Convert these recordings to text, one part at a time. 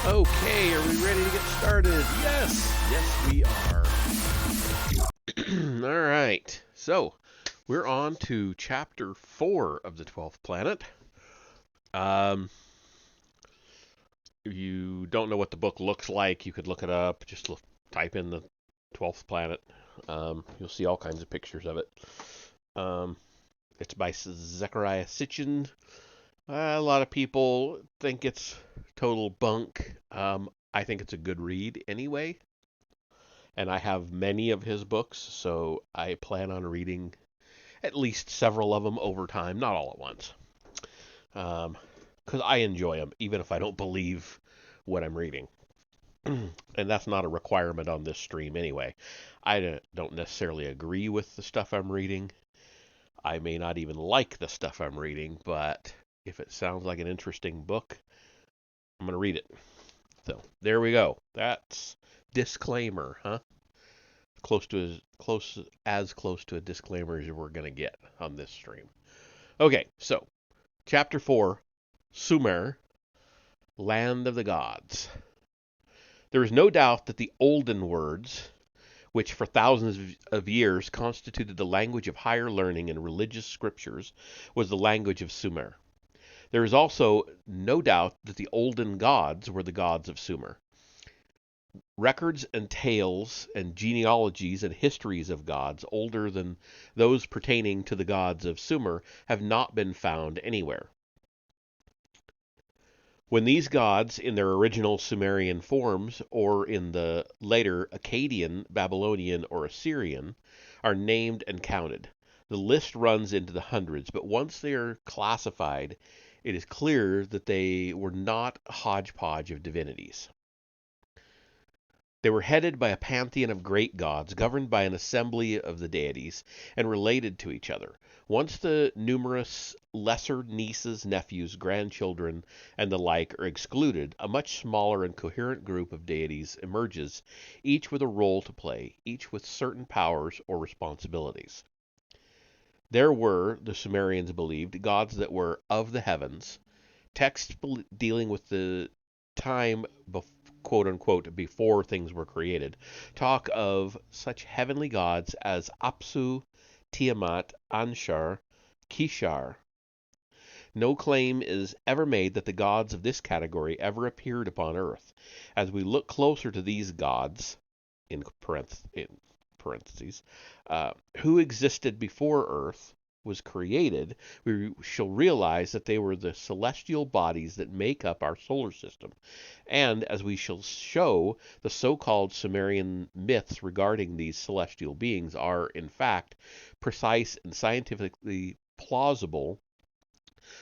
Okay, are we ready to get started? Yes, yes we are. All right, so we're on to chapter 4 of the 12th planet. If you don't know what the book looks like, you could look it up. Just type in the 12th planet. You'll see all kinds of pictures of it. It's by Zecharia Sitchin. A lot of people think it's total bunk. I think it's a good read anyway. And I have many of his books, so I plan on reading at least several of them over time, not all at once. Because I enjoy them, even if I don't believe what I'm reading. And that's not a requirement on this stream anyway. I don't necessarily agree with the stuff I'm reading. I may not even like the stuff I'm reading, but if it sounds like an interesting book, I'm going to read it. So there we go. That's disclaimer, huh? Close to a disclaimer as we're going to get on this stream. Okay, so chapter 4, Sumer, Land of the Gods. There is no doubt that the olden words, which for thousands of years constituted the language of higher learning and religious scriptures, was the language of Sumer. There is also no doubt that the olden gods were the gods of Sumer. Records and tales and genealogies and histories of gods older than those pertaining to the gods of Sumer have not been found anywhere. When these gods, in their original Sumerian forms, or in the later Akkadian, Babylonian, or Assyrian, are named and counted, the list runs into the hundreds, but once they are classified, it is clear that they were not a hodgepodge of divinities. They were headed by a pantheon of great gods, governed by an assembly of the deities, and related to each other. Once the numerous lesser nieces, nephews, grandchildren, and the like are excluded, a much smaller and coherent group of deities emerges, each with a role to play, each with certain powers or responsibilities. There were, the Sumerians believed, gods that were of the heavens. Texts dealing with the time, quote unquote, before things were created, talk of such heavenly gods as Apsu, Tiamat, Anshar, Kishar. No claim is ever made that the gods of this category ever appeared upon earth. As we look closer to these gods, in parentheses, who existed before Earth was created, we shall realize that they were the celestial bodies that make up our solar system. And, as we shall show, the so-called Sumerian myths regarding these celestial beings are, in fact, precise and scientifically plausible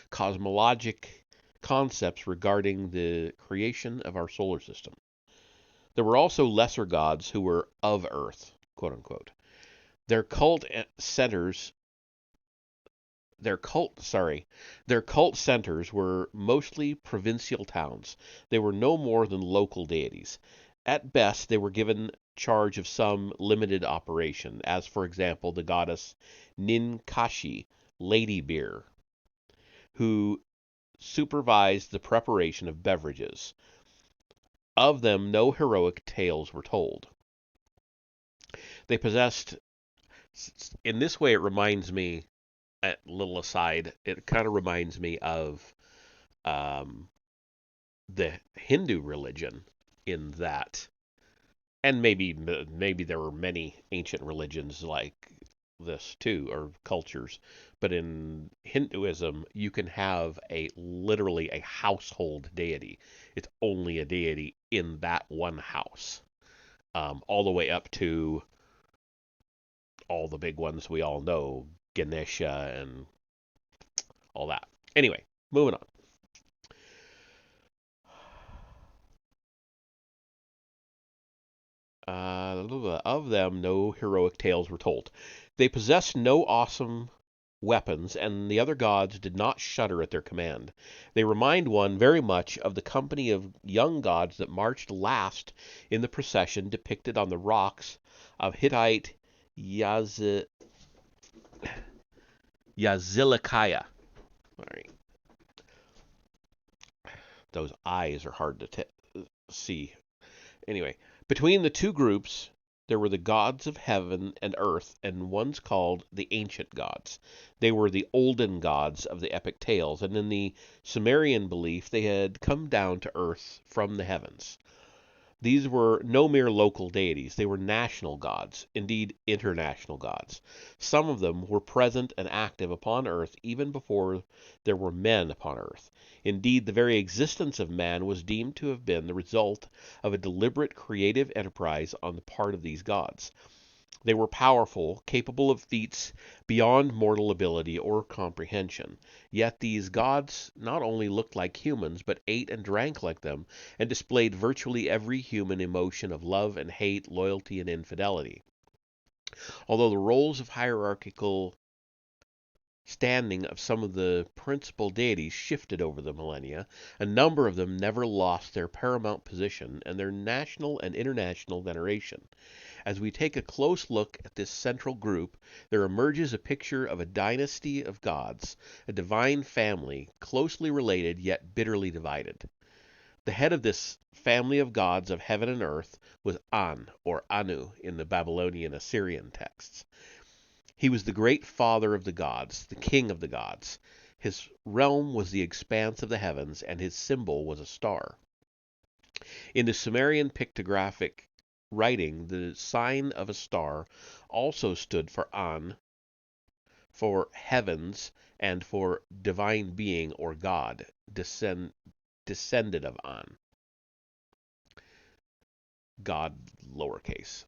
cosmologic concepts regarding the creation of our solar system. There were also lesser gods who were of Earth, quote unquote. Their cult centers were mostly provincial towns. They were no more than local deities. At best, they were given charge of some limited operation, as for example the goddess Ninkashi, Lady Beer, who supervised the preparation of beverages. Of them, no heroic tales were told. They possessed, in this way it reminds me, a little aside, it kind of reminds me of um, the Hindu religion in that, and maybe there were many ancient religions like this too, or cultures, but in Hinduism, you can have a literally a household deity. It's only a deity in that one house, all the way up to all the big ones we all know, Ganesha and all that. Anyway, moving on. Of them, no heroic tales were told. They possessed no awesome weapons, and the other gods did not shudder at their command. They remind one very much of the company of young gods that marched last in the procession depicted on the rocks of Hittite Yazilikiah. All right, those eyes are hard to see. Anyway, between the two groups, there were the gods of heaven and earth, and ones called the ancient gods. They were the olden gods of the epic tales, and in the Sumerian belief, they had come down to earth from the heavens. These were no mere local deities, they were national gods, indeed international gods. Some of them were present and active upon earth even before there were men upon earth. Indeed, the very existence of man was deemed to have been the result of a deliberate creative enterprise on the part of these gods. They were powerful, capable of feats beyond mortal ability or comprehension. Yet these gods not only looked like humans, but ate and drank like them, and displayed virtually every human emotion of love and hate, loyalty and infidelity. Although the roles of hierarchical standing of some of the principal deities shifted over the millennia, a number of them never lost their paramount position and their national and international veneration. As we take a close look at this central group, there emerges a picture of a dynasty of gods, a divine family, closely related yet bitterly divided. The head of this family of gods of heaven and earth was An, or Anu, in the Babylonian Assyrian texts. He was the great father of the gods, the king of the gods. His realm was the expanse of the heavens, and his symbol was a star. In the Sumerian pictographic writing, the sign of a star also stood for An, for heavens, and for divine being or God, descended of An, God lowercase.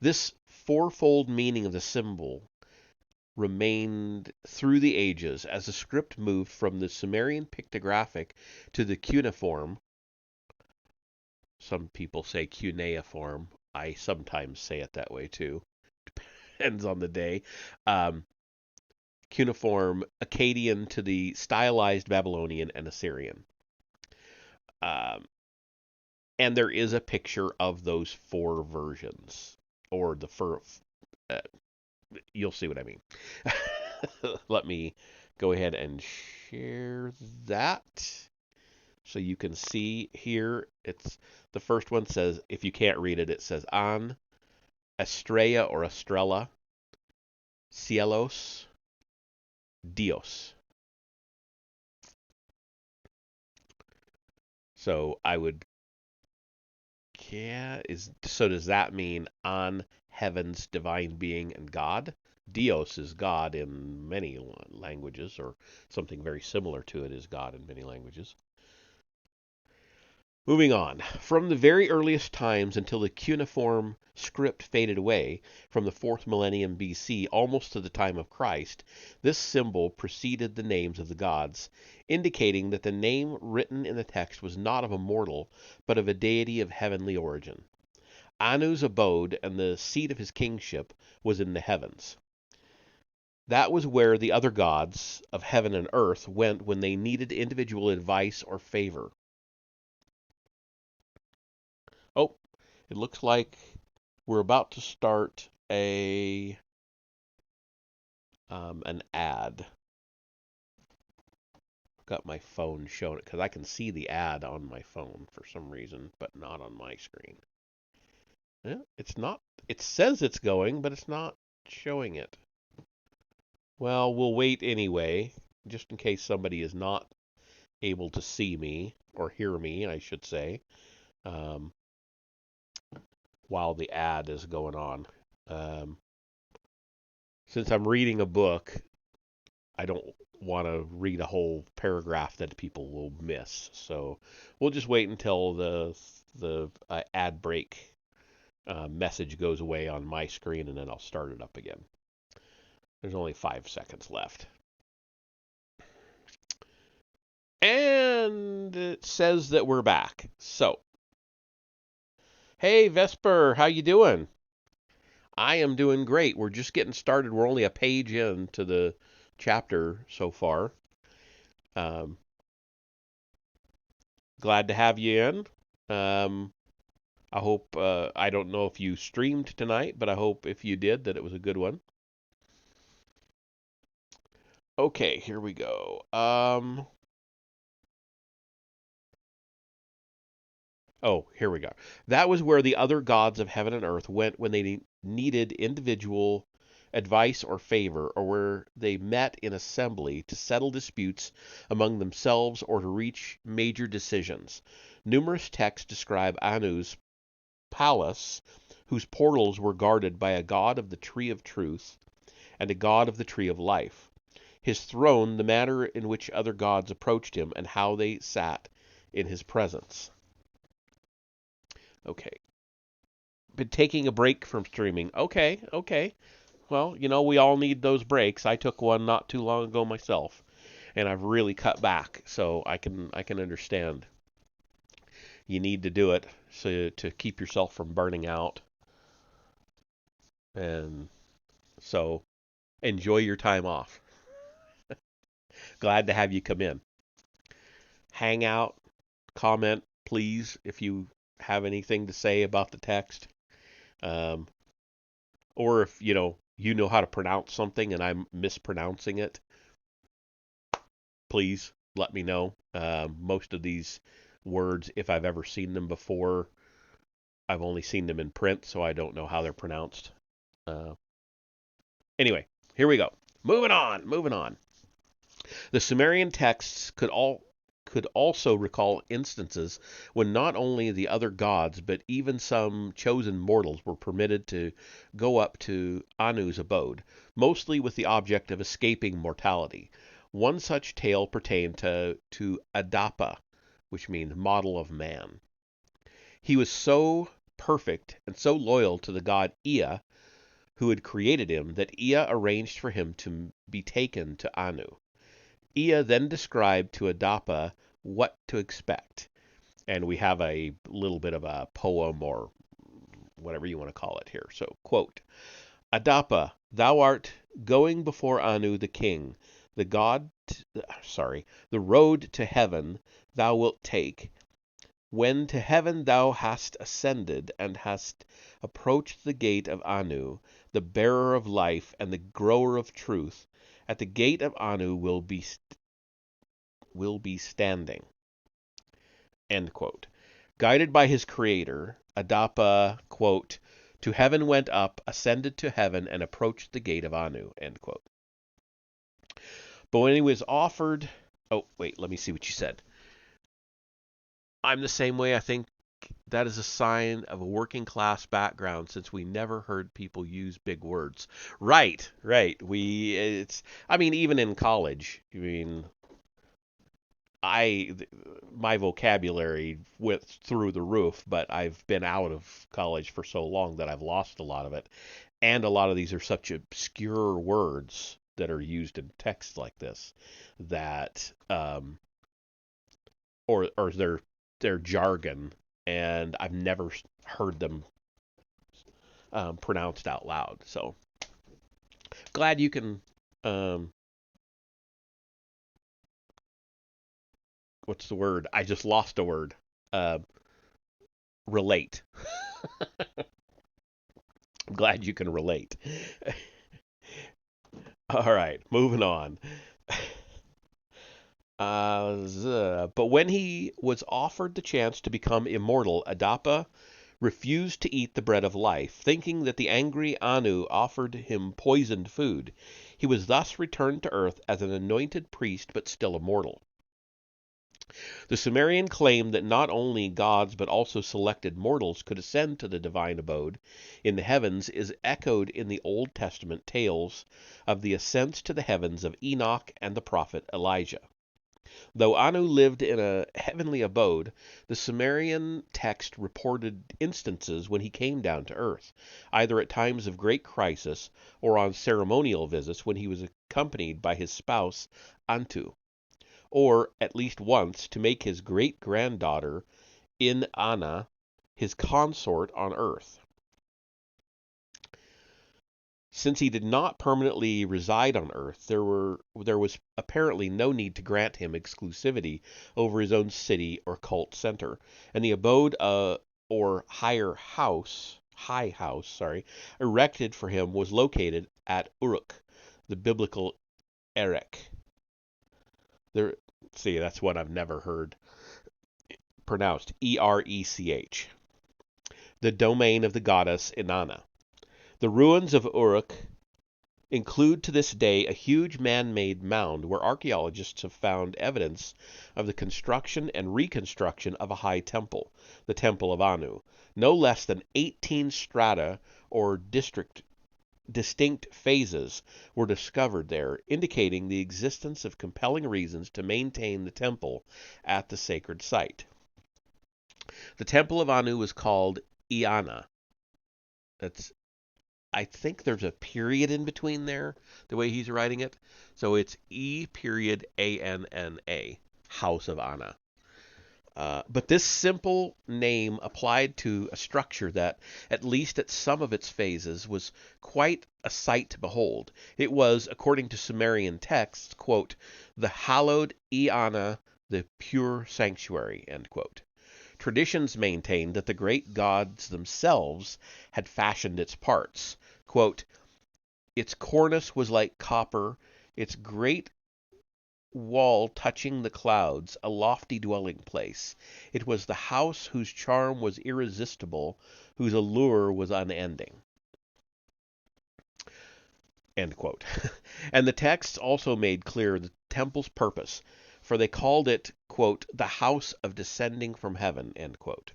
This fourfold meaning of the symbol remained through the ages as the script moved from the Sumerian pictographic to the cuneiform. Some people say cuneiform. I sometimes say it that way too. Depends on the day. Um, Cuneiform, Akkadian to the stylized Babylonian and Assyrian. Um, and there is a picture of those four versions, or the first. You'll see what I mean. Let me go ahead and share that so you can see here. It's the first one says, if you can't read it, it says An, Estrella or Estrella, Cielos, Dios. So I would, yeah, so does that mean on heaven's divine being and God? Dios is God in many languages, or something very similar to it is God in many languages. Moving on. From the very earliest times until the cuneiform script faded away, from the 4th millennium BC almost to the time of Christ, this symbol preceded the names of the gods, indicating that the name written in the text was not of a mortal, but of a deity of heavenly origin. Anu's abode and the seat of his kingship was in the heavens. That was where the other gods of heaven and earth went when they needed individual advice or favor. Oh, it looks like we're about to start an ad. I've got my phone showing it because I can see the ad on my phone for some reason, but not on my screen. Yeah, it's not. It says it's going, but it's not showing it. Well, we'll wait anyway, just in case somebody is not able to see me, or hear me, I should say, um, while the ad is going on. Um, since I'm reading a book, I don't want to read a whole paragraph that people will miss. So we'll just wait until the ad break message goes away on my screen, and then I'll start it up again. There's only 5 seconds left. And it says that we're back. So, hey Vesper, how you doing? I am doing great. We're just getting started. We're only a page into the chapter so far. Um, Glad to have you in. I hope, I don't know if you streamed tonight, but I hope if you did that it was a good one. Okay, here we go. Oh, here we go. That was where the other gods of heaven and earth went when they needed individual advice or favor, or where they met in assembly to settle disputes among themselves or to reach major decisions. Numerous texts describe Anu's palace, whose portals were guarded by a god of the tree of truth and a god of the tree of life. His throne, the manner in which other gods approached him, and how they sat in his presence. Okay. Been taking a break from streaming. Okay, okay. Well, we all need those breaks. I took one not too long ago myself, and I've really cut back, so I can understand. You need to do it so to keep yourself from burning out. And so enjoy your time off. Glad to have you come in. Hang out, comment, please, if you have anything to say about the text. Um, or if you know how to pronounce something and I'm mispronouncing it, please let me know. Most of these words, if I've ever seen them before, I've only seen them in print, so I don't know how they're pronounced. Uh, anyway, here we go. Moving on, moving on. The Sumerian texts could also recall instances when not only the other gods, but even some chosen mortals were permitted to go up to Anu's abode, mostly with the object of escaping mortality. One such tale pertained to Adapa, which means model of man. He was so perfect and so loyal to the god Ea, who had created him, that Ea arranged for him to be taken to Anu. Ea then described to Adapa what to expect. And we have a little bit of a poem or whatever you want to call it here. So, quote, Adapa, thou art going before Anu the king, the road to heaven thou wilt take. When to heaven thou hast ascended and hast approached the gate of Anu, the bearer of life and the grower of truth, at the gate of Anu will be standing. End quote. Guided by his creator, Adapa, quote, to heaven went up, ascended to heaven, and approached the gate of Anu, end quote. But when he was offered... Oh, wait, let me see what you said. I'm the same way. I think that is a sign of a working class background, since we never heard people use big words. Right. Even in college, my vocabulary went through the roof, but I've been out of college for so long that I've lost a lot of it. And a lot of these are such obscure words that are used in text like this that or they're jargon, and I've never heard them pronounced out loud. So glad you can what's the word? I just lost a word. Relate. I'm glad you can relate. All right, moving on. But when he was offered the chance to become immortal, Adapa refused to eat the bread of life, thinking that the angry Anu offered him poisoned food. He was thus returned to earth as an anointed priest, but still a mortal. The Sumerian claim that not only gods but also selected mortals could ascend to the divine abode in the heavens is echoed in the Old Testament tales of the ascents to the heavens of Enoch and the prophet Elijah. Though Anu lived in a heavenly abode, the Sumerian text reported instances when he came down to earth, either at times of great crisis or on ceremonial visits when he was accompanied by his spouse Antu, or at least once to make his great-granddaughter Inanna his consort on earth. Since he did not permanently reside on earth, there was apparently no need to grant him exclusivity over his own city or cult center, and the abode or high house, erected for him was located at Uruk, the biblical Erech. See, that's one I've never heard pronounced, Erech, the domain of the goddess Inanna. The ruins of Uruk include to this day a huge man-made mound where archaeologists have found evidence of the construction and reconstruction of a high temple, the Temple of Anu. No less than 18 strata or distinct phases were discovered there, indicating the existence of compelling reasons to maintain the temple at the sacred site. The Temple of Anu was called Eanna. I think there's a period in between there, the way he's writing it. So it's E.ANNA, House of Anna. But this simple name applied to a structure that, at least at some of its phases, was quite a sight to behold. It was, according to Sumerian texts, quote, the hallowed Eanna, the pure sanctuary, end quote. Traditions maintained that the great gods themselves had fashioned its parts. Quote, its cornice was like copper, its great wall touching the clouds, a lofty dwelling place. It was the house whose charm was irresistible, whose allure was unending. End quote. And the texts also made clear the temple's purpose, for they called it, quote, the house of descending from heaven, end quote.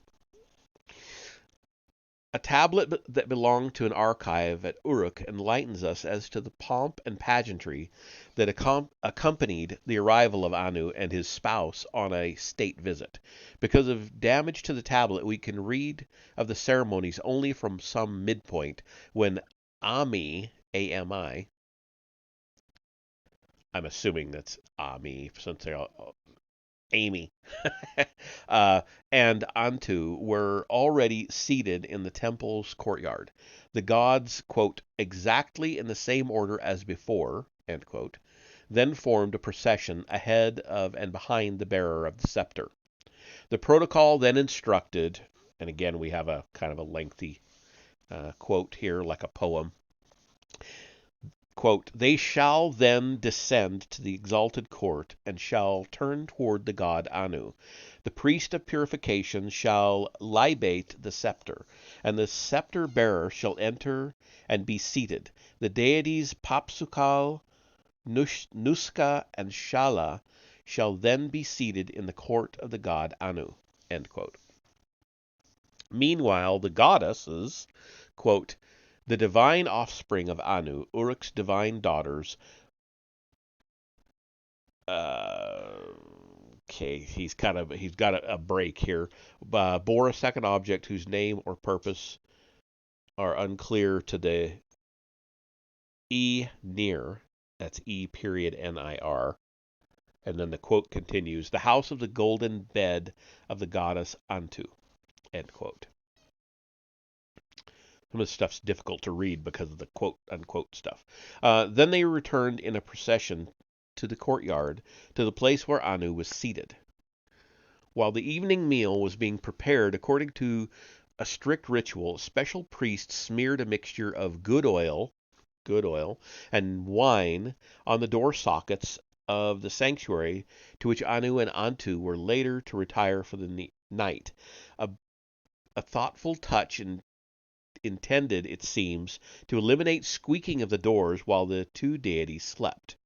A tablet that belonged to an archive at Uruk enlightens us as to the pomp and pageantry that accompanied the arrival of Anu and his spouse on a state visit. Because of damage to the tablet, we can read of the ceremonies only from some midpoint when Ami, A-M-I, I'm assuming that's Ami, since they're all Amy, and Antu were already seated in the temple's courtyard. The gods, quote, exactly in the same order as before, end quote, then formed a procession ahead of and behind the bearer of the scepter. The protocol then instructed, and again we have a kind of a lengthy quote here, like a poem. Quote, they shall then descend to the exalted court, and shall turn toward the god Anu. The priest of purification shall libate the scepter, and the scepter bearer shall enter and be seated. The deities Papsukal, Nuska, and Shala shall then be seated in the court of the god Anu. End quote. Meanwhile, the goddesses, quote, the divine offspring of Anu, Uruk's divine daughters. Okay, he's got a break here. Bore a second object whose name or purpose are unclear to the Nir. That's E.Nir. And then the quote continues: the house of the golden bed of the goddess Antu. End quote. Some of this stuff's difficult to read because of the quote-unquote stuff. Then they returned in a procession to the courtyard, to the place where Anu was seated. While the evening meal was being prepared according to a strict ritual, special priests smeared a mixture of good oil, and wine on the door sockets of the sanctuary to which Anu and Antu were later to retire for the night. A thoughtful touch intended, it seems, to eliminate squeaking of the doors while the two deities slept.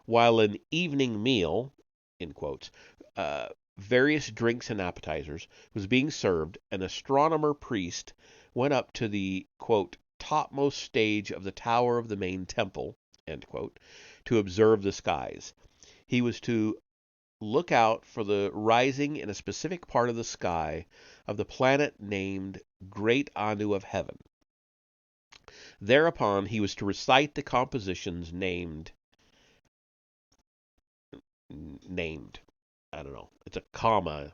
While an evening meal, in quotes, various drinks and appetizers, was being served, an astronomer priest went up to the, quote, topmost stage of the tower of the main temple, end quote, to observe the skies. He was to look out for the rising in a specific part of the sky of the planet named Great Anu of Heaven. Thereupon he was to recite the compositions named, I don't know, it's a comma,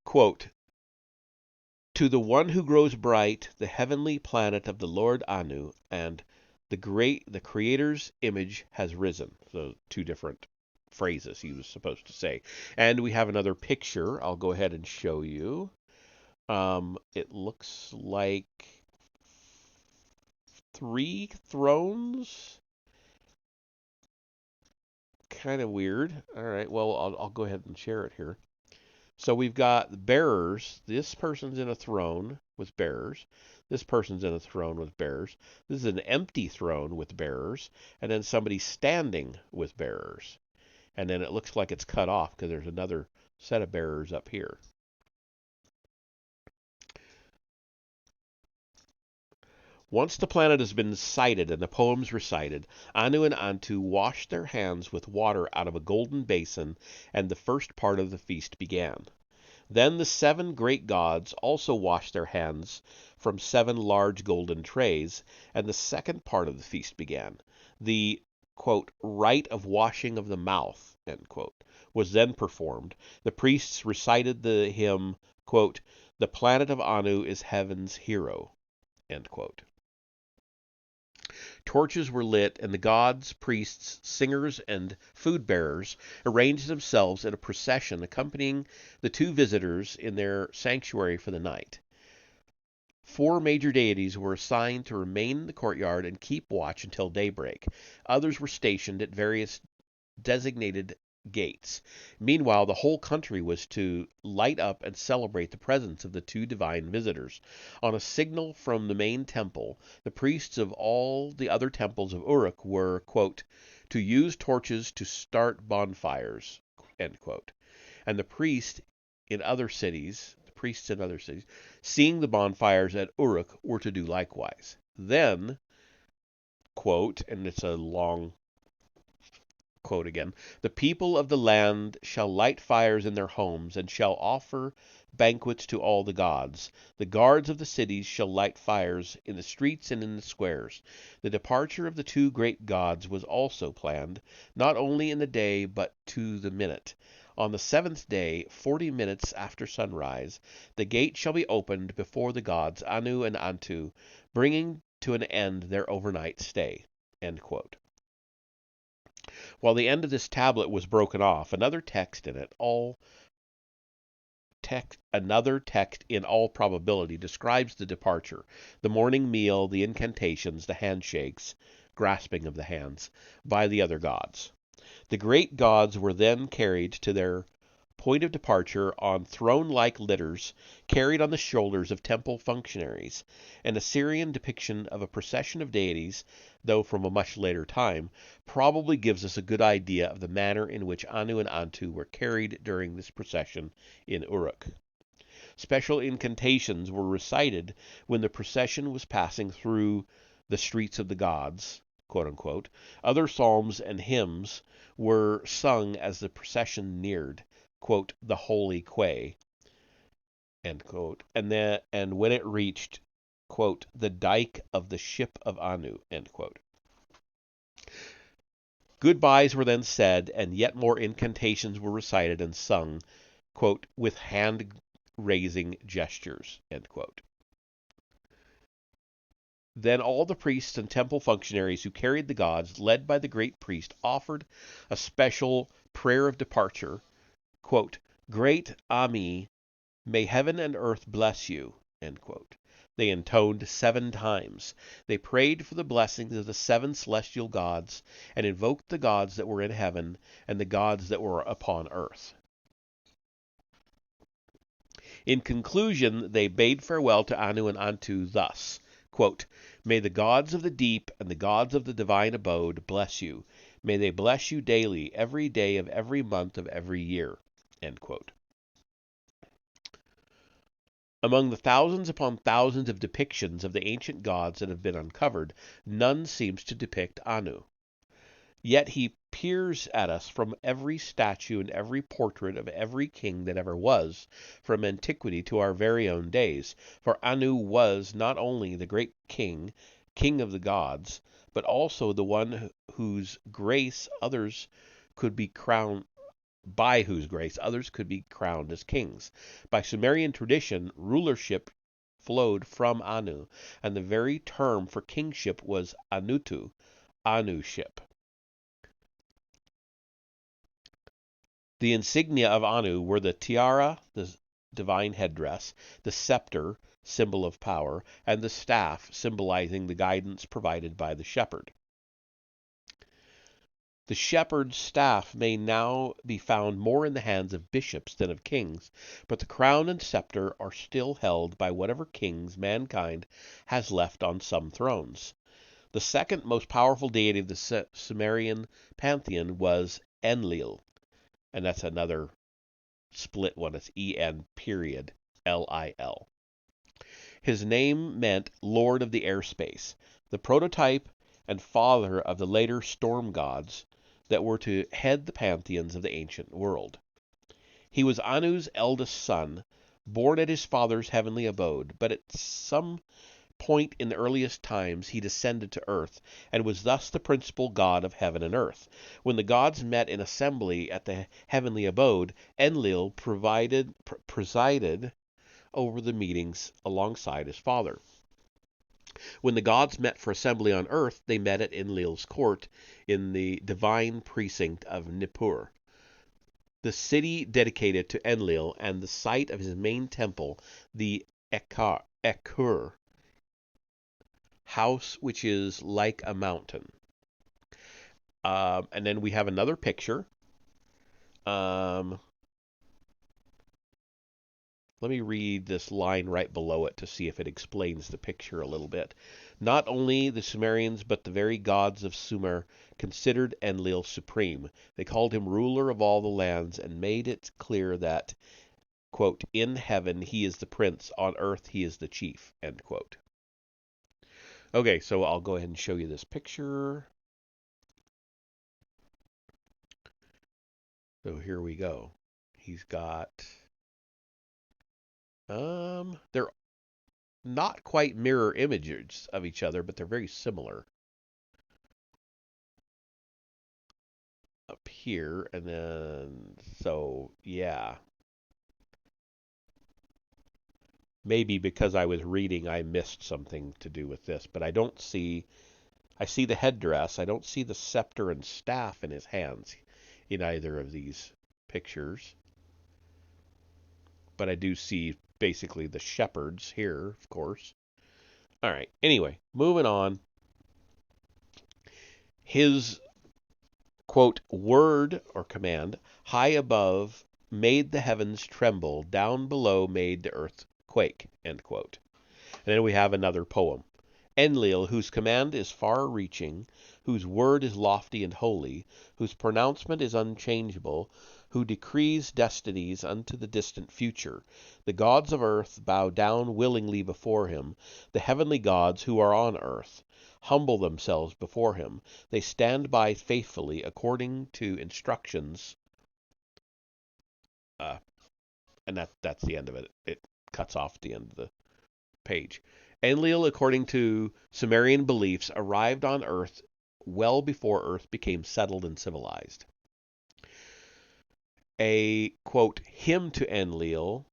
quote, to the one who grows bright, the heavenly planet of the Lord Anu, and the Creator's image has risen. So two different phrases he was supposed to say. And we have another picture. I'll go ahead and show you. It looks like 3 thrones. Kind of weird. All right, well, I'll go ahead and share it here. So we've got bearers. This person's in a throne with bearers. This person's in a throne with bearers. This is an empty throne with bearers. And then somebody standing with bearers. And then it looks like it's cut off because there's another set of bearers up here. Once the planet has been sighted and the poems recited, Anu and Antu washed their hands with water out of a golden basin, and the first part of the feast began. Then the 7 great gods also washed their hands from 7 large golden trays, and the second part of the feast began. The, quote, rite of washing of the mouth, end quote, was then performed. The priests recited the hymn, quote, the planet of Anu is heaven's hero, end quote. Torches were lit, and the gods, priests, singers, and food bearers arranged themselves in a procession accompanying the 2 visitors in their sanctuary for the night. 4 major deities were assigned to remain in the courtyard and keep watch until daybreak. Others were stationed at various designated gates. Meanwhile, the whole country was to light up and celebrate the presence of the 2 divine visitors. On a signal from the main temple, the priests of all the other temples of Uruk were, quote, to use torches to start bonfires, end quote. And the priests in other cities, seeing the bonfires at Uruk, were to do likewise. Then, quote, and it's a long quote again, the people of the land shall light fires in their homes and shall offer banquets to all the gods. The guards of the cities shall light fires in the streets and in the squares. The departure of the 2 great gods was also planned, not only in the day but to the minute. On the 7th day, 40 minutes after sunrise, the gate shall be opened before the gods Anu and Antu, bringing to an end their overnight stay, end quote. While the end of this tablet was broken off, another text in all probability describes the departure, the morning meal, the incantations, the handshakes, grasping of the hands, by the other gods. The great gods were then carried to their point of departure on throne-like litters carried on the shoulders of temple functionaries. An Assyrian depiction of a procession of deities, though from a much later time, probably gives us a good idea of the manner in which Anu and Antu were carried during this procession in Uruk. Special incantations were recited when the procession was passing through the streets of the gods, quote unquote. Other psalms and hymns were sung as the procession neared, quote, the holy quay, end quote, and when it reached, quote, the dike of the ship of Anu, end quote. Goodbyes were then said, and yet more incantations were recited and sung, quote, with hand-raising gestures, end quote. Then all the priests and temple functionaries who carried the gods, led by the great priest, offered a special prayer of departure, quote, great Ami, may heaven and earth bless you, end quote. They intoned 7 times. They prayed for the blessings of the 7 celestial gods and invoked the gods that were in heaven and the gods that were upon earth. In conclusion, they bade farewell to Anu and Antu thus, quote, "May the gods of the deep and the gods of the divine abode bless you. May they bless you daily, every day of every month of every year." End quote. Among the thousands upon thousands of depictions of the ancient gods that have been uncovered, none seems to depict Anu. Yet he peers at us from every statue and every portrait of every king that ever was, from antiquity to our very own days. For Anu was not only the great king, king of the gods, but also the one whose grace others could be crowned by whose grace others could be crowned as kings. By Sumerian tradition, rulership flowed from Anu, and the very term for kingship was Anutu, Anuship. The insignia of Anu were the tiara, the divine headdress, the scepter, symbol of power, and the staff, symbolizing the guidance provided by the shepherd. The shepherd's staff may now be found more in the hands of bishops than of kings, but the crown and scepter are still held by whatever kings mankind has left on some thrones. The second most powerful deity of the Sumerian pantheon was Enlil, and that's another split one. It's E-N period L-I-L. His name meant Lord of the Airspace, the prototype and father of the later storm gods that were to head the pantheons of the ancient world. He was Anu's eldest son, born at his father's heavenly abode, but at some point in the earliest times he descended to earth, and was thus the principal god of heaven and earth. When the gods met in assembly at the heavenly abode, Enlil presided over the meetings alongside his father. When the gods met for assembly on earth, they met at Enlil's court in the divine precinct of Nippur, the city dedicated to Enlil and the site of his main temple, the Ekur, house which is like a mountain. And then we have another picture. Let me read this line right below it to see if it explains the picture a little bit. Not only the Sumerians, but the very gods of Sumer considered Enlil supreme. They called him ruler of all the lands and made it clear that, quote, in heaven he is the prince, on earth he is the chief, end quote. Okay, so I'll go ahead and show you this picture. So here we go. He's got... they're not quite mirror images of each other, but they're very similar. Up here, and then, so, yeah. Maybe because I was reading, I missed something to do with this, but I see the headdress. I don't see the scepter and staff in his hands in either of these pictures. But I do see basically the shepherds here, of course. All right. Anyway, moving on. His, quote, word or command, high above made the heavens tremble, down below made the earth quake, end quote. And then we have another poem. Enlil, whose command is far-reaching, whose word is lofty and holy, whose pronouncement is unchangeable, who decrees destinies unto the distant future. The gods of earth bow down willingly before him. The heavenly gods who are on earth humble themselves before him. They stand by faithfully according to instructions. And that's the end of it. It cuts off the end of the page. Enlil, according to Sumerian beliefs, arrived on earth well before earth became settled and civilized. A, quote, hymn to Enlil,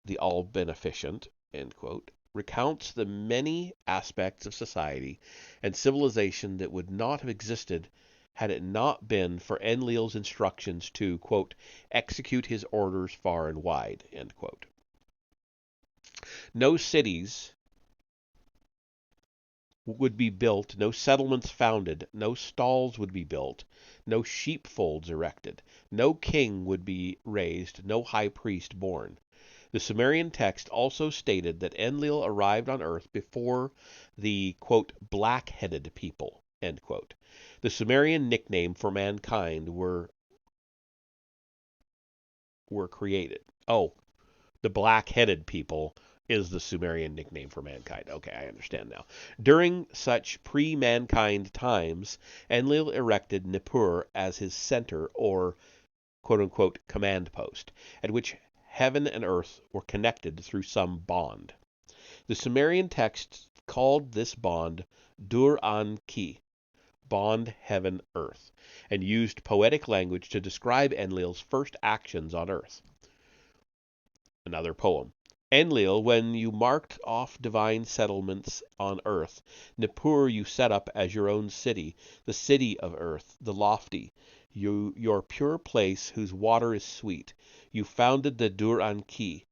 the all-beneficent, end quote, recounts the many aspects of society and civilization that would not have existed had it not been for Enlil's instructions to, quote, execute his orders far and wide, end quote. No cities would be built, no settlements founded, no stalls would be built, no sheepfolds erected, no king would be raised, no high priest born. The Sumerian text also stated that Enlil arrived on Earth before the, quote, black-headed people, end quote. The Sumerian nickname for mankind were created. Oh, the black-headed people is the Sumerian nickname for mankind. Okay, I understand now. During such pre-mankind times, Enlil erected Nippur as his center or quote-unquote command post, at which heaven and earth were connected through some bond. The Sumerian text called this bond Dur-an-ki, bond heaven-earth, and used poetic language to describe Enlil's first actions on earth. Another poem. Enlil, when you marked off divine settlements on earth, Nippur you set up as your own city, the city of earth, the lofty, your pure place whose water is sweet. You founded the Dur-an-ki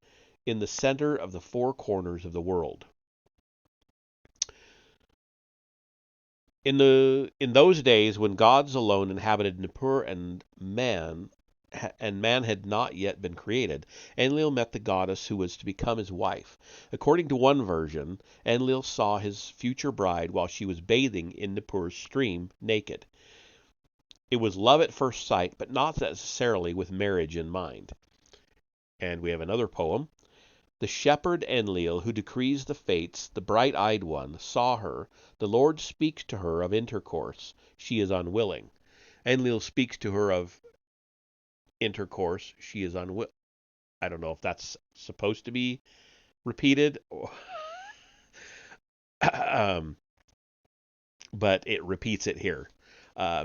in the center of the four corners of the world. In those days when gods alone inhabited Nippur and man had not yet been created, Enlil met the goddess who was to become his wife. According to one version, Enlil saw his future bride while she was bathing in Nippur's stream naked. It was love at first sight, but not necessarily with marriage in mind. And we have another poem. The shepherd Enlil, who decrees the fates, the bright-eyed one, saw her. The Lord speaks to her of intercourse. She is unwilling. Enlil speaks to her of intercourse. She is unwilling. I don't know if that's supposed to be repeated, but it repeats it here.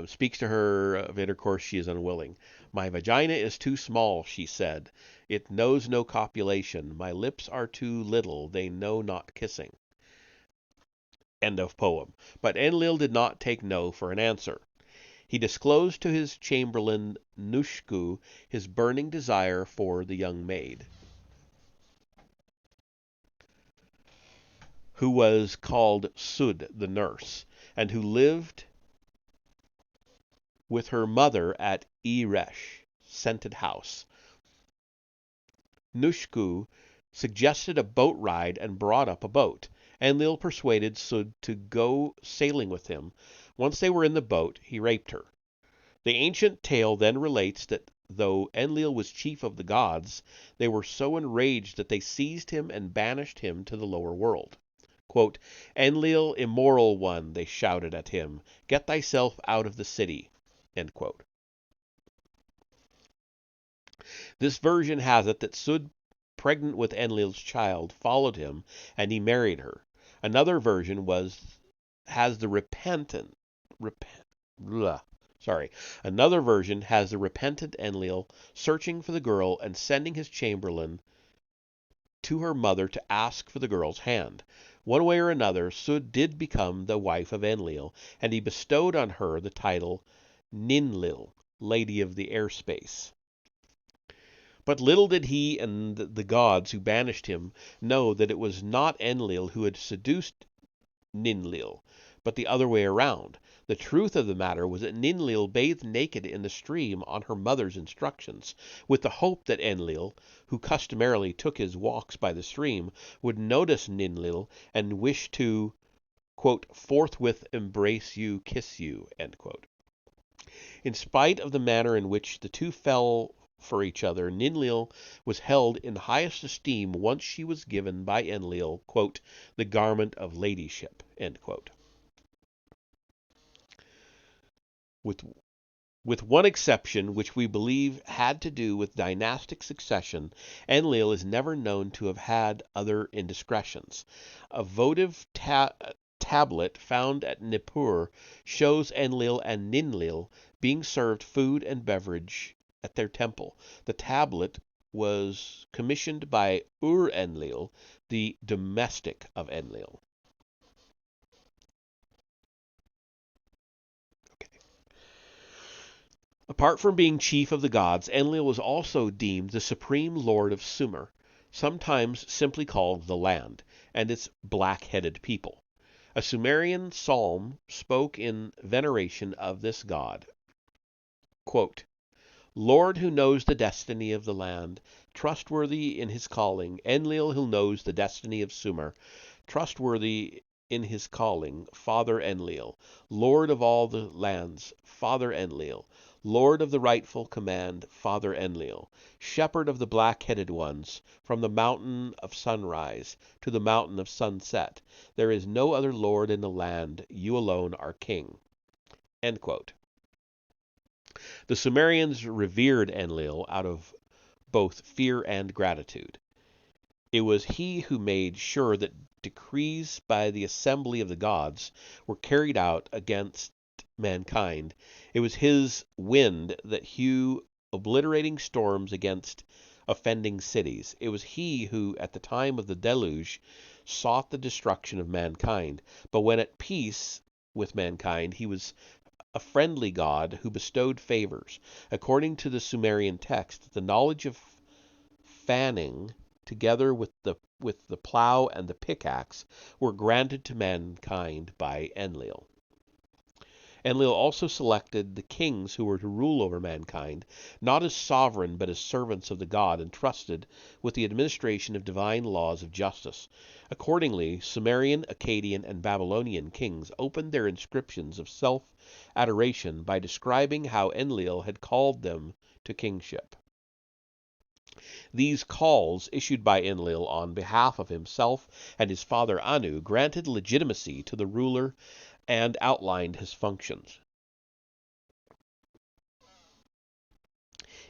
Speaks to her of intercourse, she is unwilling. My vagina is too small, she said. It knows no copulation. My lips are too little, they know not kissing. End of poem. But Enlil did not take no for an answer. He disclosed to his chamberlain Nushku his burning desire for the young maid, who was called Sud, the nurse, and who lived with her mother at Eresh, scented house. Nushku suggested a boat ride and brought up a boat. Enlil persuaded Sud to go sailing with him. Once they were in the boat, he raped her. The ancient tale then relates that though Enlil was chief of the gods, they were so enraged that they seized him and banished him to the lower world. Quote, Enlil, immoral one, they shouted at him, get thyself out of the city. End quote. This version has it that Sud, pregnant with Enlil's child, followed him, and he married her. Another version has the repentant Enlil searching for the girl and sending his chamberlain to her mother to ask for the girl's hand. One way or another, Sud did become the wife of Enlil, and he bestowed on her the title Ninlil, Lady of the Airspace. But little did he and the gods who banished him know that it was not Enlil who had seduced Ninlil, but the other way around. The truth of the matter was that Ninlil bathed naked in the stream on her mother's instructions, with the hope that Enlil, who customarily took his walks by the stream, would notice Ninlil and wish to, quote, forthwith embrace you, kiss you, end quote. In spite of the manner in which the two fell for each other, Ninlil was held in highest esteem once she was given by Enlil, quote, the garment of ladyship, end quote. With one exception, which we believe had to do with dynastic succession, Enlil is never known to have had other indiscretions. A votive tablet found at Nippur shows Enlil and Ninlil being served food and beverage at their temple. The tablet was commissioned by Ur-Enlil, the domestic of Enlil. Apart from being chief of the gods, Enlil was also deemed the supreme lord of Sumer, sometimes simply called the land, and its black-headed people. A Sumerian psalm spoke in veneration of this god. Quote, Lord who knows the destiny of the land, trustworthy in his calling. Enlil who knows the destiny of Sumer, trustworthy in his calling. Father Enlil, Lord of all the lands, Father Enlil. Lord of the rightful command, Father Enlil. Shepherd of the black-headed ones, from the mountain of sunrise to the mountain of sunset. There is no other Lord in the land. You alone are king. End quote. The Sumerians revered Enlil out of both fear and gratitude. It was he who made sure that decrees by the assembly of the gods were carried out against mankind. It was his wind that blew obliterating storms against offending cities. It was he who, at the time of the deluge, sought the destruction of mankind. But when at peace with mankind, he was a friendly god who bestowed favors. According to the Sumerian text, the knowledge of fanning, together with the plow and the pickaxe, were granted to mankind by Enlil. Enlil also selected the kings who were to rule over mankind, not as sovereign but as servants of the god, entrusted with the administration of divine laws of justice. Accordingly, Sumerian, Akkadian, and Babylonian kings opened their inscriptions of self-adoration by describing how Enlil had called them to kingship. These calls, issued by Enlil on behalf of himself and his father Anu, granted legitimacy to the ruler and outlined his functions.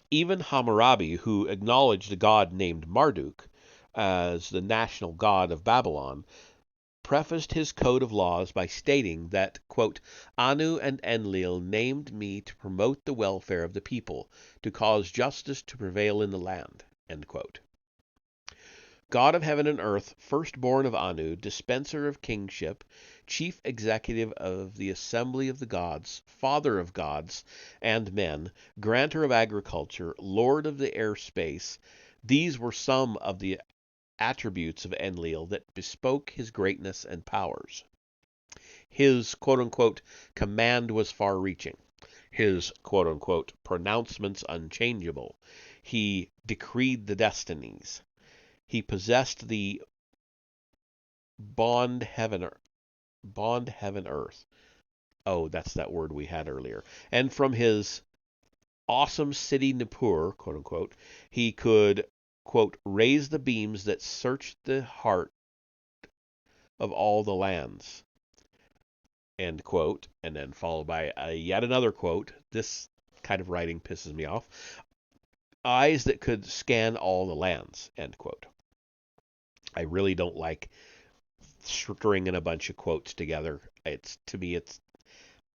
Even Hammurabi, who acknowledged a god named Marduk as the national god of Babylon, prefaced his code of laws by stating that, quote, Anu and Enlil named me to promote the welfare of the people, to cause justice to prevail in the land, end quote. God of heaven and earth, firstborn of Anu, dispenser of kingship, chief executive of the assembly of the gods, father of gods and men, granter of agriculture, lord of the air space, these were some of the attributes of Enlil that bespoke his greatness and powers. His quote-unquote command was far-reaching. His quote-unquote pronouncements unchangeable. He decreed the destinies. He possessed the bond heaven earth. Oh, that's that word we had earlier. And from his awesome city Nippur, quote unquote, he could, quote, raise the beams that searched the heart of all the lands, end quote, and then followed by yet another quote. This kind of writing pisses me off. Eyes that could scan all the lands, end quote. I really don't like stringing a bunch of quotes together. To me,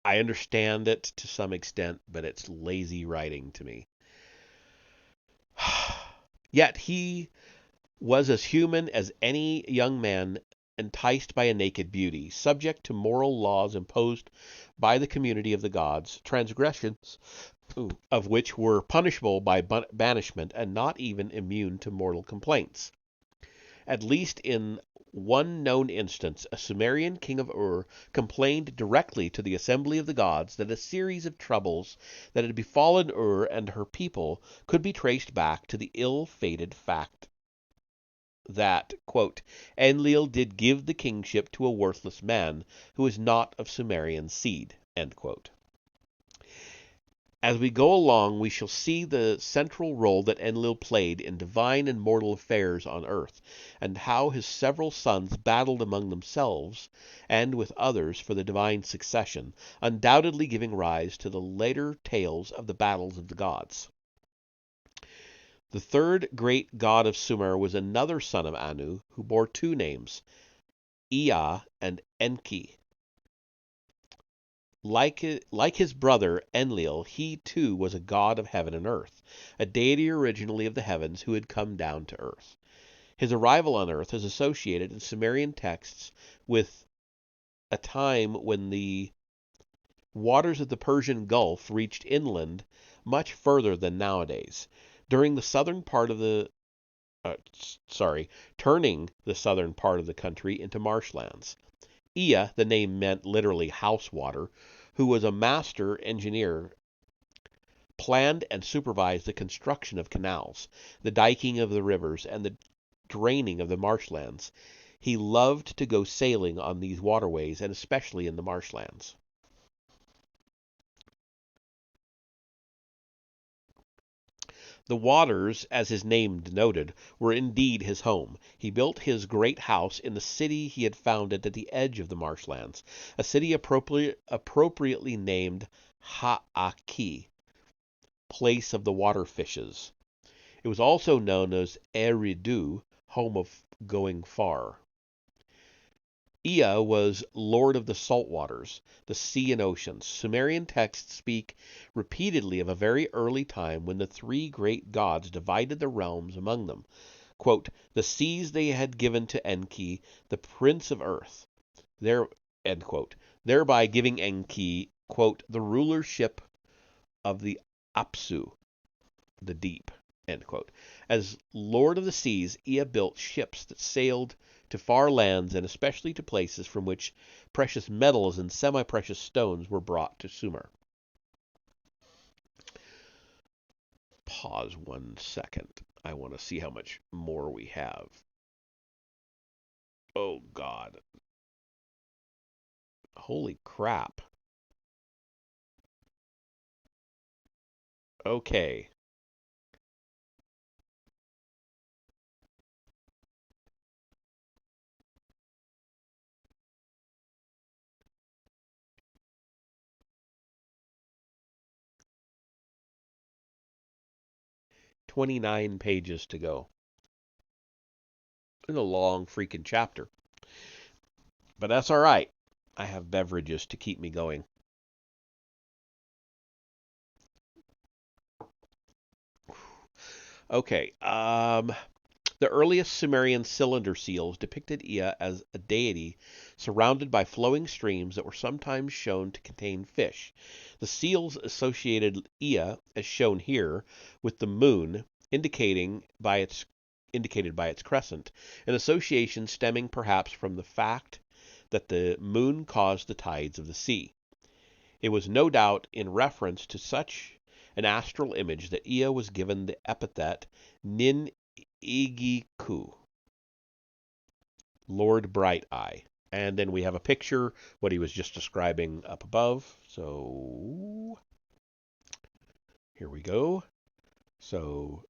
I understand it to some extent, but it's lazy writing to me. Yet he was as human as any young man enticed by a naked beauty, subject to moral laws imposed by the community of the gods, transgressions of which were punishable by banishment, and not even immune to mortal complaints. At least in one known instance, a Sumerian king of Ur complained directly to the assembly of the gods that a series of troubles that had befallen Ur and her people could be traced back to the ill-fated fact that, quote, Enlil did give the kingship to a worthless man who is not of Sumerian seed, end quote. As we go along, we shall see the central role that Enlil played in divine and mortal affairs on earth, and how his several sons battled among themselves and with others for the divine succession, undoubtedly giving rise to the later tales of the battles of the gods. The third great god of Sumer was another son of Anu, who bore two names, Ea and Enki. Like his brother Enlil, he too was a god of heaven and earth, a deity originally of the heavens who had come down to earth. His arrival on earth is associated in Sumerian texts with a time when the waters of the Persian Gulf reached inland much further than nowadays. During the southern part of the turning the southern part of the country into marshlands. Ea, the name meant literally house water, who was a master engineer, planned and supervised the construction of canals, the diking of the rivers, and the draining of the marshlands. He loved to go sailing on these waterways, and especially in the marshlands. The waters, as his name denoted, were indeed his home. He built his great house in the city he had founded at the edge of the marshlands, a city appropriately named Ha'aki, place of the water fishes. It was also known as Eridu, home of going far. Ea was lord of the salt waters, the sea and oceans. Sumerian texts speak repeatedly of a very early time when the three great gods divided the realms among them. Quote, the seas they had given to Enki, the prince of earth, end quote, thereby giving Enki, quote, the rulership of the Apsu, the deep. End quote. As lord of the seas, Ea built ships that sailed to far lands and especially to places from which precious metals and semi-precious stones were brought to Sumer. Pause 1 second. I want to see how much more we have. Oh, God. Holy crap. Okay. "29 pages to go. It's a long freaking chapter. But that's all right. I have beverages to keep me going. Okay. The earliest Sumerian cylinder seals depicted Ea as a deity surrounded by flowing streams that were sometimes shown to contain fish. The seals associated Ea, as shown here, with the moon, indicated by its crescent, an association stemming perhaps from the fact that the moon caused the tides of the sea. It was no doubt in reference to such an astral image that Ea was given the epithet Nin Igiku, Lord Bright Eye. And then we have a picture, what he was just describing up above. So here we go. So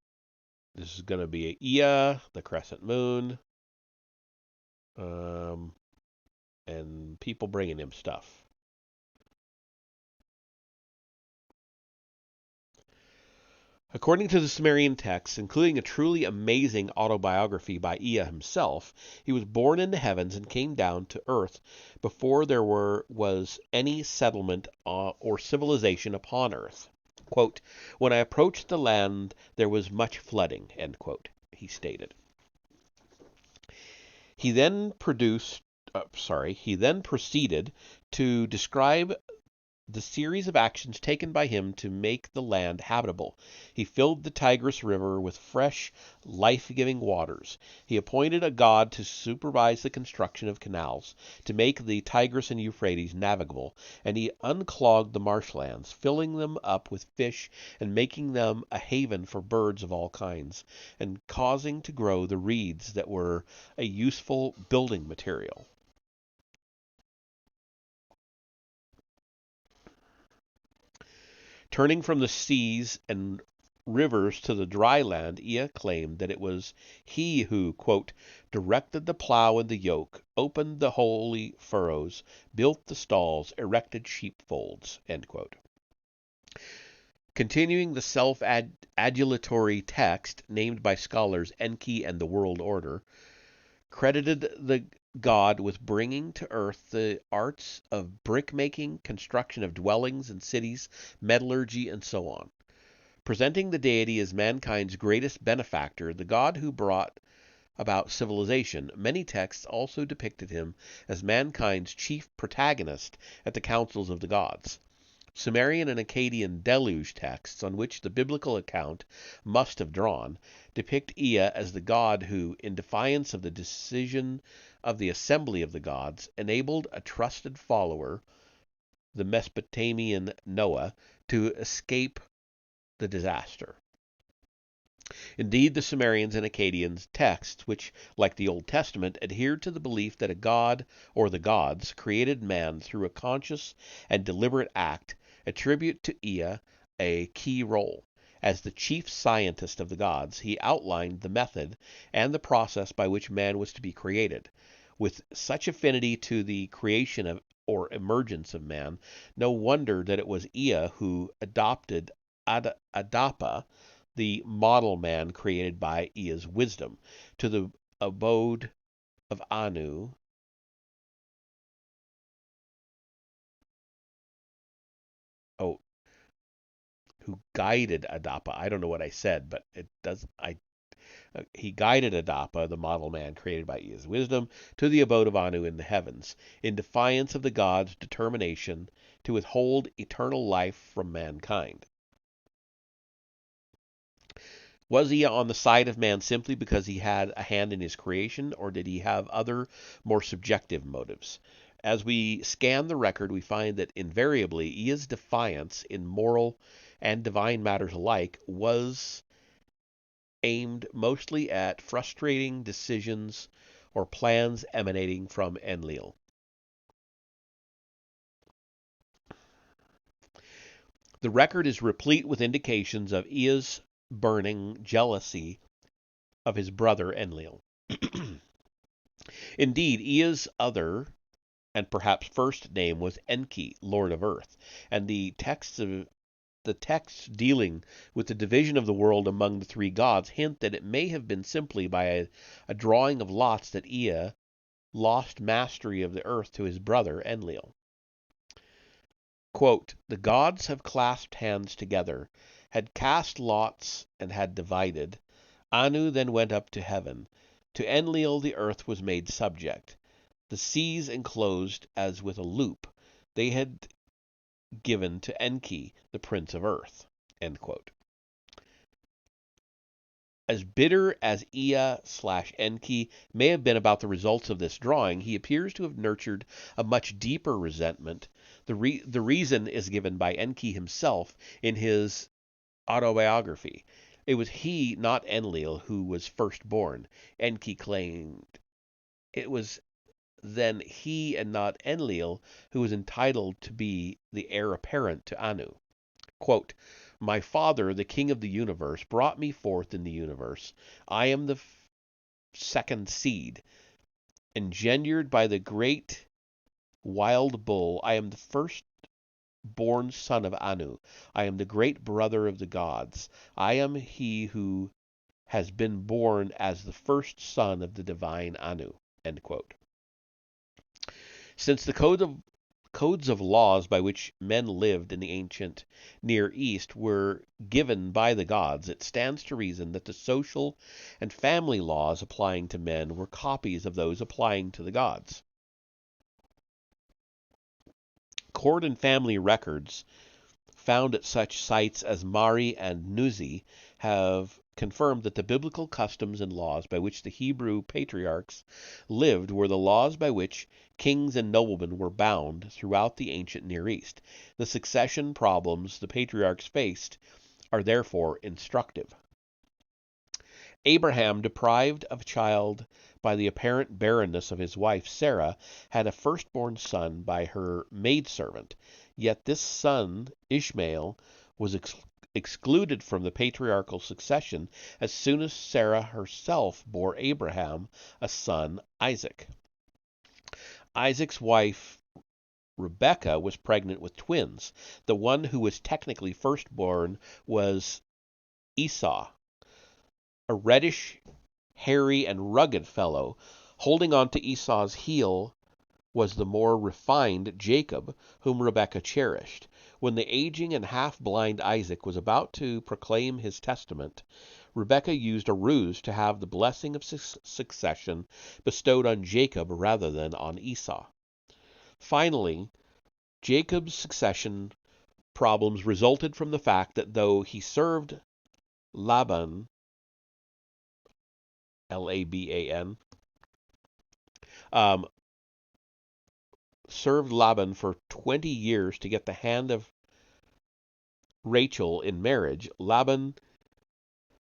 this is going to be Ea, the crescent moon, and people bringing him stuff. According to the Sumerian texts, including a truly amazing autobiography by Ea himself, he was born in the heavens and came down to earth before there was any settlement or civilization upon earth. Quote, when I approached the land, there was much flooding, end quote, he stated. He then proceeded to describe the series of actions taken by him to make the land habitable. He filled the Tigris River with fresh, life-giving waters. He appointed a god to supervise the construction of canals, to make the Tigris and Euphrates navigable, and he unclogged the marshlands, filling them up with fish and making them a haven for birds of all kinds, and causing to grow the reeds that were a useful building material. Turning from the seas and rivers to the dry land, Ea claimed that it was he who, quote, directed the plow and the yoke, opened the holy furrows, built the stalls, erected sheepfolds, end quote. Continuing the self-adulatory text named by scholars Enki and the World Order, credited the god with bringing to earth the arts of brick-making, construction of dwellings and cities, metallurgy, and so on. Presenting the deity as mankind's greatest benefactor, the god who brought about civilization, many texts also depicted him as mankind's chief protagonist at the councils of the gods. Sumerian and Akkadian deluge texts, on which the biblical account must have drawn, depict Ea as the god who, in defiance of the decision of the assembly of the gods, enabled a trusted follower, the Mesopotamian Noah, to escape the disaster. Indeed, the Sumerians and Akkadians texts, which, like the Old Testament, adhered to the belief that a god or the gods created man through a conscious and deliberate act, attribute to Ea a key role. As the chief scientist of the gods, he outlined the method and the process by which man was to be created. With such affinity to the creation of or emergence of man, no wonder that it was Ea who adopted Adapa, the model man created by Ea's wisdom, to the abode of Anu. Oh, who guided Adapa. I don't know what I said, but it does. He guided Adapa, the model man created by Ea's wisdom, to the abode of Anu in the heavens, in defiance of the gods' determination to withhold eternal life from mankind. Was Ea on the side of man simply because he had a hand in his creation, or did he have other, more subjective motives? As we scan the record, we find that invariably Ea's defiance in moral and divine matters alike was aimed mostly at frustrating decisions or plans emanating from Enlil. The record is replete with indications of Ea's burning jealousy of his brother Enlil. Indeed, Ea's other and perhaps first name was Enki, Lord of Earth, and the texts dealing with the division of the world among the three gods hint that it may have been simply by a drawing of lots that Ea lost mastery of the earth to his brother Enlil. Quote, "The gods have clasped hands together, had cast lots and had divided. Anu then went up to heaven. To Enlil the earth was made subject. The seas enclosed as with a loop. They had given to Enki, the prince of earth." End quote. As bitter as Ea/Enki may have been about the results of this drawing, he appears to have nurtured a much deeper resentment. The reason is given by Enki himself in his autobiography. It was he, not Enlil, who was first born. Enki claimed it was then he and not Enlil who was entitled to be the heir apparent to Anu. Quote, "My father, the king of the universe, brought me forth in the universe. I am the second seed, engendered by the great wild bull. I am the first born son of Anu. I am the great brother of the gods. I am he who has been born as the first son of the divine Anu." End quote. Since the codes of laws by which men lived in the ancient Near East were given by the gods, it stands to reason that the social and family laws applying to men were copies of those applying to the gods. Court and family records found at such sites as Mari and Nuzi have confirmed that the biblical customs and laws by which the Hebrew patriarchs lived were the laws by which kings and noblemen were bound throughout the ancient Near East. The succession problems the patriarchs faced are therefore instructive. Abraham, deprived of a child by the apparent barrenness of his wife Sarah, had a firstborn son by her maidservant. Yet this son, Ishmael, was excluded from the patriarchal succession as soon as Sarah herself bore Abraham a son, Isaac. Isaac's wife, Rebekah, was pregnant with twins. The one who was technically firstborn was Esau, a reddish, hairy, and rugged fellow. Holding on to Esau's heel was the more refined Jacob, whom Rebekah cherished. When the aging and half-blind Isaac was about to proclaim his testament, Rebekah used a ruse to have the blessing of succession bestowed on Jacob rather than on Esau. Finally, Jacob's succession problems resulted from the fact that though he served Laban, Laban, served Laban for 20 years to get the hand of Rachel in marriage, Laban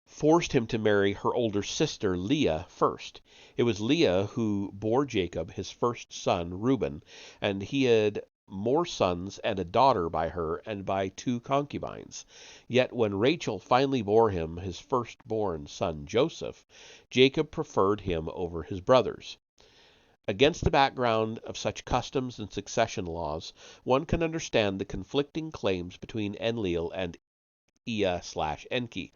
forced him to marry her older sister Leah first. It was Leah who bore Jacob his first son, Reuben, and he had more sons and a daughter by her and by 2 concubines. Yet when Rachel finally bore him his firstborn son, Joseph, Jacob preferred him over his brothers. Against the background of such customs and succession laws, one can understand the conflicting claims between Enlil and Ea/Enki.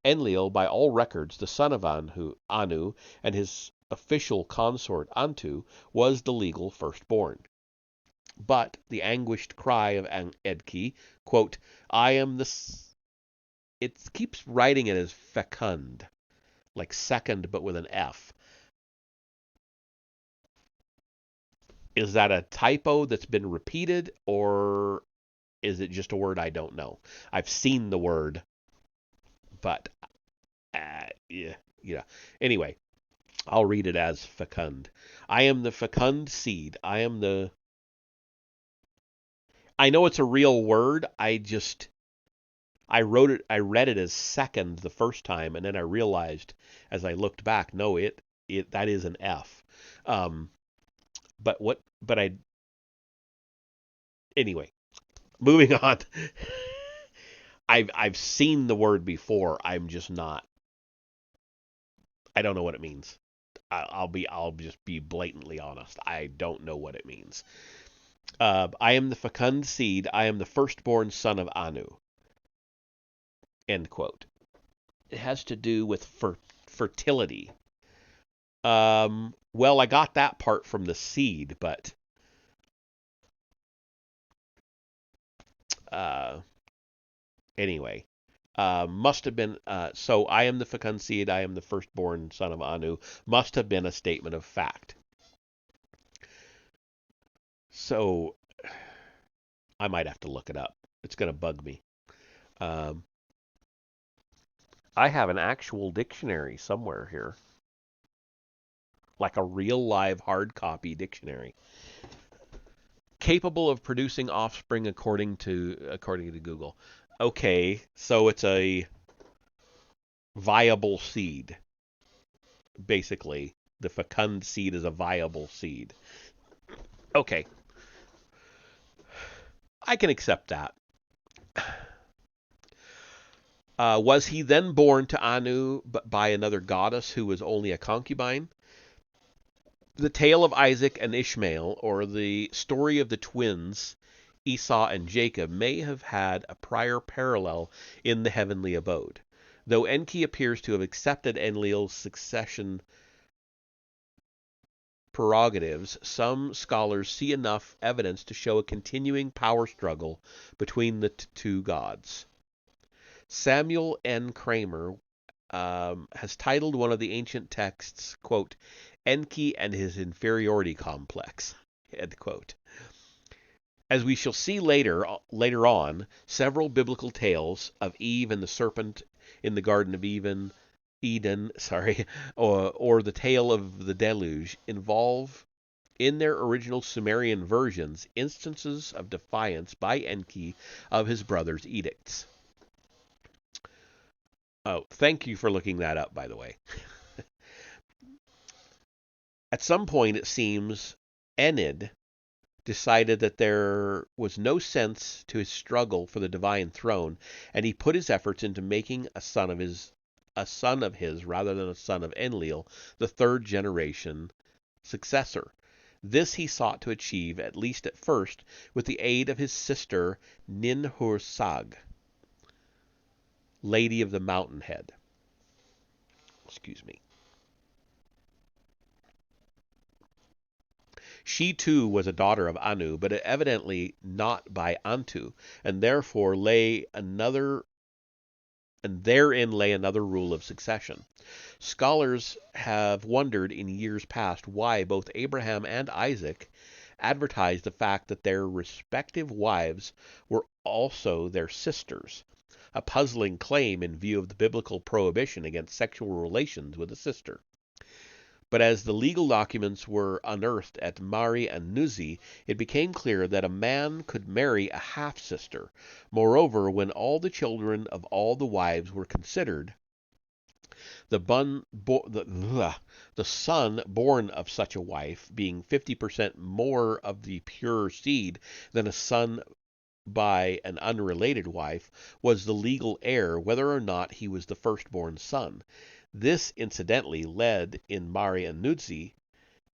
Enlil, by all records, the son of Anu, and his official consort Antu, was the legal firstborn. But the anguished cry of Enki, quote, I am the... It keeps writing it as fecund, like second but with an F. Is that a typo that's been repeated, or is it just a word I don't know? I've seen the word, but yeah. Anyway, I'll read it as fecund. I am the fecund seed. I know it's a real word. I read it as second the first time, and then I realized as I looked back, no, that is an F. Anyway, moving on. I've seen the word before. I'm just not. I don't know what it means. I'll just be blatantly honest. I don't know what it means. I am the fecund seed. I am the firstborn son of Anu. End quote. It has to do with fertility. Well, I got that part from the seed, but anyway, must have been, so I am the fecund seed, I am the firstborn son of Anu, must have been a statement of fact. So I might have to look it up. It's going to bug me. I have an actual dictionary somewhere here, like a real live hard copy dictionary, capable of producing offspring according to Google. Okay, so it's a viable seed. Basically, the fecund seed is a viable seed. Okay, I can accept that. Was he then born to Anu by another goddess who was only a concubine? The tale of Isaac and Ishmael, or the story of the twins Esau and Jacob, may have had a prior parallel in the heavenly abode. Though Enki appears to have accepted Enlil's succession prerogatives, some scholars see enough evidence to show a continuing power struggle between the two gods. Samuel N. Kramer has titled one of the ancient texts, quote, Enki and his inferiority complex, end quote. As we shall see later on, several biblical tales of Eve and the serpent in the Garden of Eden, or the tale of the deluge involve, in their original Sumerian versions, instances of defiance by Enki of his brother's edicts. Oh, thank you for looking that up, by the way. At some point, it seems, Enid decided that there was no sense to his struggle for the divine throne, and he put his efforts into making a son of his rather than a son of Enlil, the third generation successor. This he sought to achieve, at least at first, with the aid of his sister Ninhursag, Lady of the Mountainhead. Excuse me. She too was a daughter of Anu, but evidently not by Antu, and therein lay another rule of succession. Scholars have wondered in years past why both Abraham and Isaac advertised the fact that their respective wives were also their sisters, a puzzling claim in view of the biblical prohibition against sexual relations with a sister. But as the legal documents were unearthed at Mari and Nuzi, it became clear that a man could marry a half-sister. Moreover, when all the children of all the wives were considered, the son born of such a wife, being 50% more of the pure seed than a son by an unrelated wife, was the legal heir whether or not he was the firstborn son. This, incidentally, led in Mari and Nudzi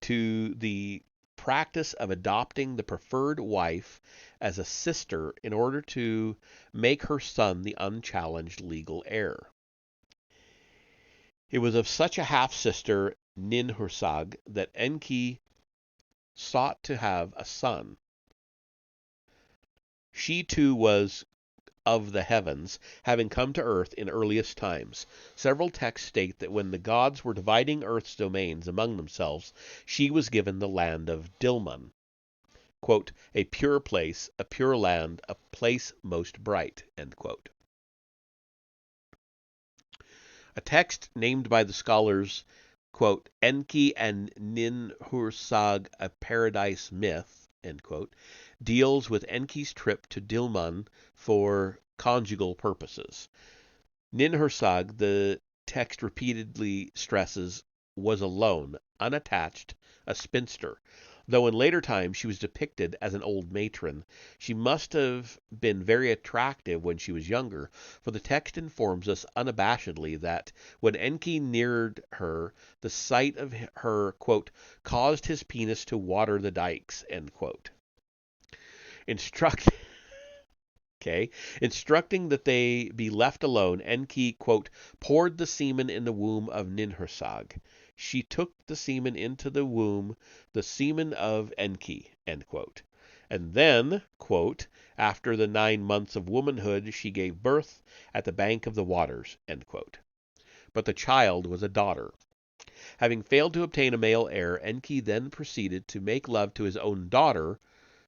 to the practice of adopting the preferred wife as a sister in order to make her son the unchallenged legal heir. It was of such a half-sister, Ninhursag, that Enki sought to have a son. She too was of the heavens, having come to earth in earliest times. Several texts state that when the gods were dividing earth's domains among themselves, she was given the land of Dilmun, quote, a pure place, a pure land, a place most bright, end quote. A text named by the scholars, quote, Enki and Ninhursag, a paradise myth, end quote, deals with Enki's trip to Dilmun for conjugal purposes. Ninhursag, the text repeatedly stresses, was alone, unattached, a spinster. Though in later times she was depicted as an old matron, she must have been very attractive when she was younger, for the text informs us unabashedly that when Enki neared her, the sight of her, quote, caused his penis to water the dikes, end quote. Instructing that they be left alone, Enki, quote, poured the semen in the womb of Ninhursag. She took the semen into the womb, the semen of Enki, end quote. And then, quote, after the 9 months of womanhood, she gave birth at the bank of the waters, end quote. But the child was a daughter. Having failed to obtain a male heir, Enki then proceeded to make love to his own daughter.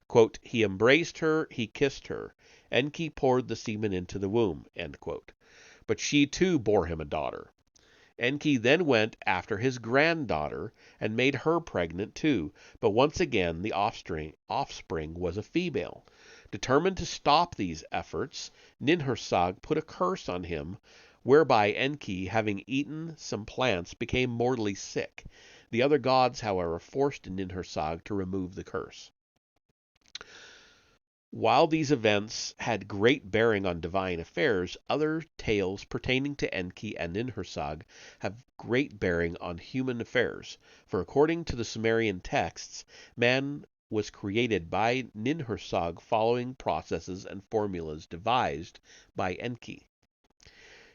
Quote, he embraced her, he kissed her. Enki poured the semen into the womb, end quote. But she too bore him a daughter. Enki then went after his granddaughter and made her pregnant too, but once again the offspring was a female. Determined to stop these efforts, Ninhursag put a curse on him, whereby Enki, having eaten some plants, became mortally sick. The other gods, however, forced Ninhursag to remove the curse. While these events had great bearing on divine affairs, other tales pertaining to Enki and Ninhursag have great bearing on human affairs, for according to the Sumerian texts, man was created by Ninhursag following processes and formulas devised by Enki.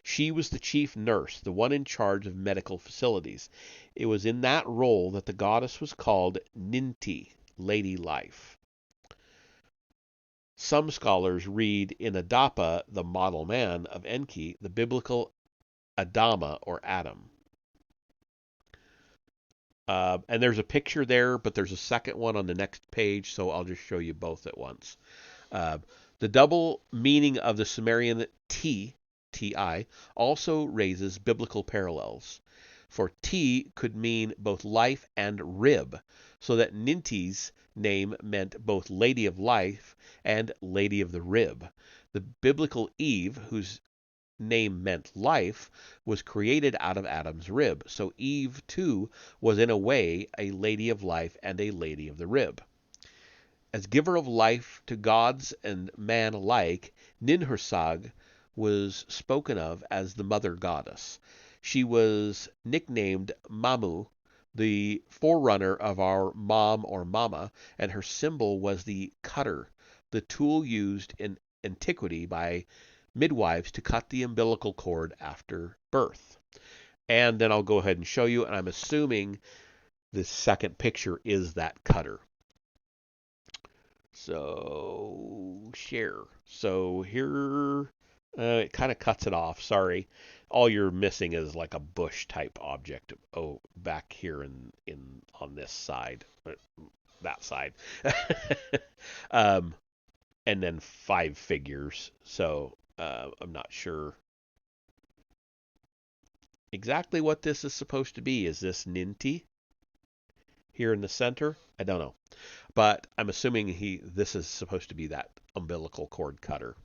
She was the chief nurse, the one in charge of medical facilities. It was in that role that the goddess was called Ninti, Lady Life. Some scholars read in Adapa, the model man of Enki, the biblical Adama or Adam. And there's a picture there, but there's a second one on the next page, so I'll just show you both at once. The double meaning of the Sumerian Ti, also raises biblical parallels. For Ti could mean both life and rib, so that Ninti's name meant both Lady of Life and Lady of the Rib. The biblical Eve, whose name meant life, was created out of Adam's rib, so Eve too was in a way a lady of life and a lady of the rib. As giver of life to gods and man alike, Ninhursag was spoken of as the mother goddess. She was nicknamed Mamu, the forerunner of our mom or mama, and her symbol was the cutter, the tool used in antiquity by midwives to cut the umbilical cord after birth. And then I'll go ahead and show you, and I'm assuming the second picture is that cutter. So, share. So here, it kind of cuts it off. Sorry. All you're missing is like a bush type object. Oh, back here in on this side, that side. And then 5 figures. So I'm not sure exactly what this is supposed to be. Is this Ninti? here in the center. I don't know. But I'm assuming this is supposed to be that umbilical cord cutter.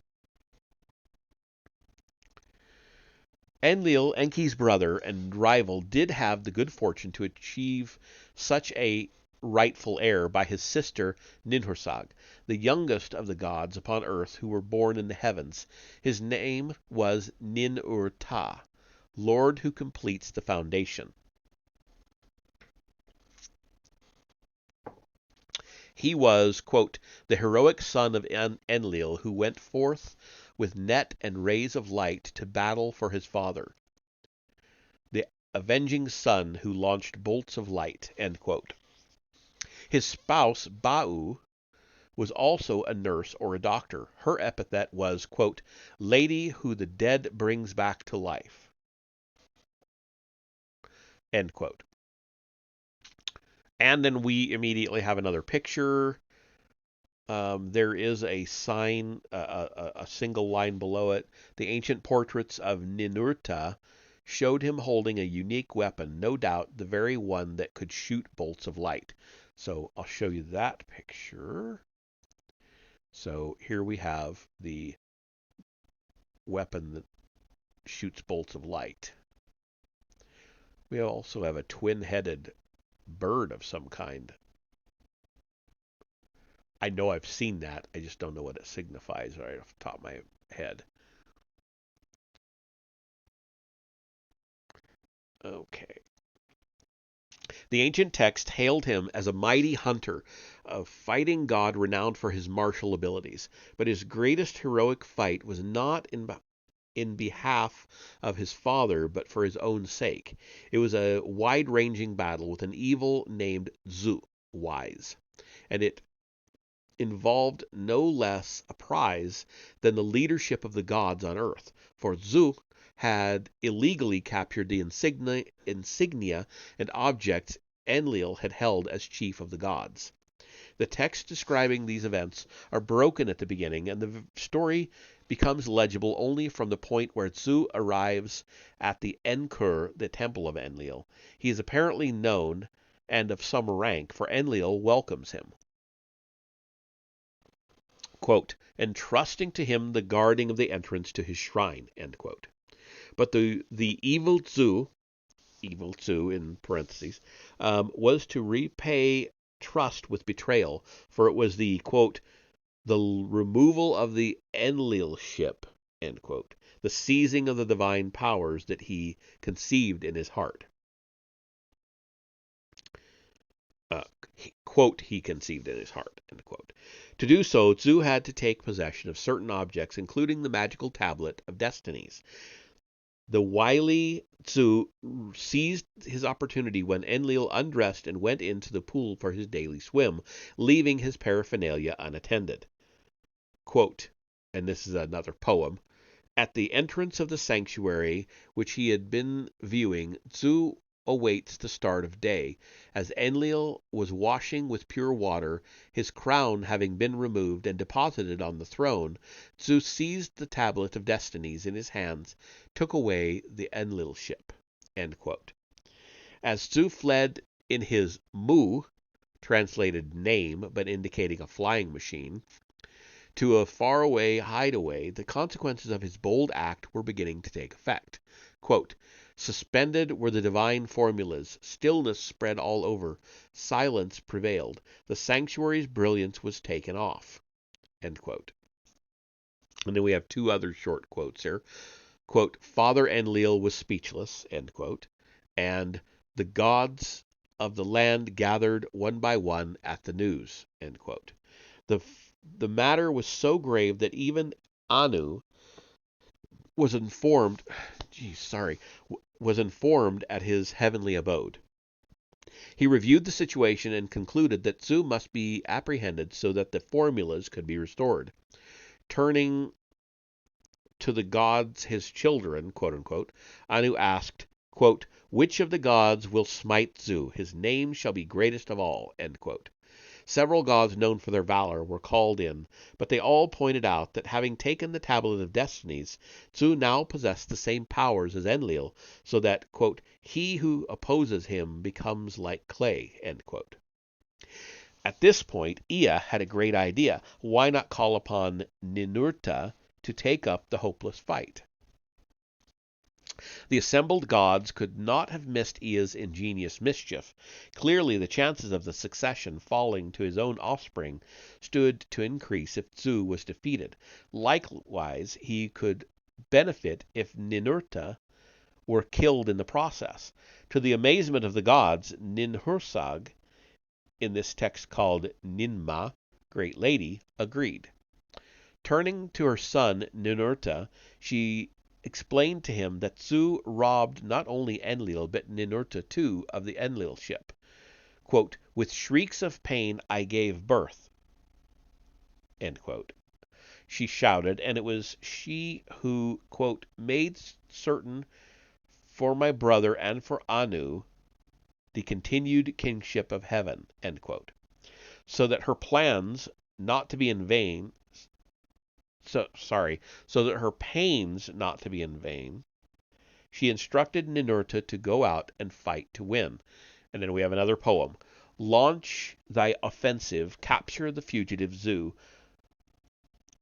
Enlil, Enki's brother and rival, did have the good fortune to achieve such a rightful heir by his sister Ninhursag, the youngest of the gods upon earth who were born in the heavens. His name was Nin-Ur-Ta, Lord who completes the foundation. He was, quote, the heroic son of Enlil who went forth with net and rays of light to battle for his father, the avenging son who launched bolts of light, end quote. His spouse, Ba'u, was also a nurse or a doctor. Her epithet was, quote, lady who the dead brings back to life, end quote. And then we immediately have another picture. There is a sign, a single line below it. The ancient portraits of Ninurta showed him holding a unique weapon, no doubt the very one that could shoot bolts of light. So I'll show you that picture. So here we have the weapon that shoots bolts of light. We also have a twin-headed bird of some kind. I know I've seen that. I just don't know what it signifies right off the top of my head. Okay. The ancient text hailed him as a mighty hunter, a fighting god renowned for his martial abilities. But his greatest heroic fight was not in behalf of his father, but for his own sake. It was a wide-ranging battle with an evil named Zu, wise, and it involved no less a prize than the leadership of the gods on earth, for Zu had illegally captured the insignia and objects Enlil had held as chief of the gods. The texts describing these events are broken at the beginning, and the story becomes legible only from the point where Zu arrives at the Enkur, the temple of Enlil. He is apparently known and of some rank, for Enlil welcomes him, quote, entrusting to him the guarding of the entrance to his shrine, end quote. But the evil Zu in parentheses, was to repay trust with betrayal, for it was the, quote, the removal of the Enlilship, end quote, the seizing of the divine powers that he conceived in his heart. Quote, he conceived in his heart, end quote. To do so, Zu had to take possession of certain objects, including the magical tablet of destinies. The wily Zu seized his opportunity when Enlil undressed and went into the pool for his daily swim, leaving his paraphernalia unattended. Quote, and this is another poem, at the entrance of the sanctuary which he had been viewing, Zu awaits the start of day. As Enlil was washing with pure water, his crown having been removed and deposited on the throne, Zu seized the tablet of destinies in his hands, took away the Enlilship. End quote. As Zu fled in his Mu, translated name but indicating a flying machine, to a faraway hideaway, the consequences of his bold act were beginning to take effect. Quote, suspended were the divine formulas, stillness spread all over, silence prevailed, the sanctuary's brilliance was taken off. End quote. And then we have two other short quotes here. Quote, Father Enlil was speechless, end quote, and the gods of the land gathered one by one at the news, end quote. The matter was so grave that even Anu was informed at his heavenly abode. He reviewed the situation and concluded that Zu must be apprehended so that the formulas could be restored. Turning to the gods, his children, quote unquote, Anu asked, quote, which of the gods will smite Zu? His name shall be greatest of all, end quote. Several gods known for their valor were called in, but they all pointed out that having taken the Tablet of Destinies, Tzu now possessed the same powers as Enlil, so that, quote, he who opposes him becomes like clay, end quote. At this point, Ea had a great idea. Why not call upon Ninurta to take up the hopeless fight? The assembled gods could not have missed Ea's ingenious mischief. Clearly, the chances of the succession falling to his own offspring stood to increase if Tzu was defeated. Likewise, he could benefit if Ninurta were killed in the process. To the amazement of the gods, Ninhursag, in this text called Ninma, Great Lady, agreed. Turning to her son Ninurta, she explained to him that Tzu robbed not only Enlil, but Ninurta too of the Enlil ship. Quote, with shrieks of pain I gave birth, end quote. She shouted, and it was she who, quote, made certain for my brother and for Anu the continued kingship of heaven, end quote. So that her plans not to be in vain, so that her pains not to be in vain, she instructed Ninurta to go out and fight to win. And then we have another poem. Launch thy offensive, capture the fugitive Tzu.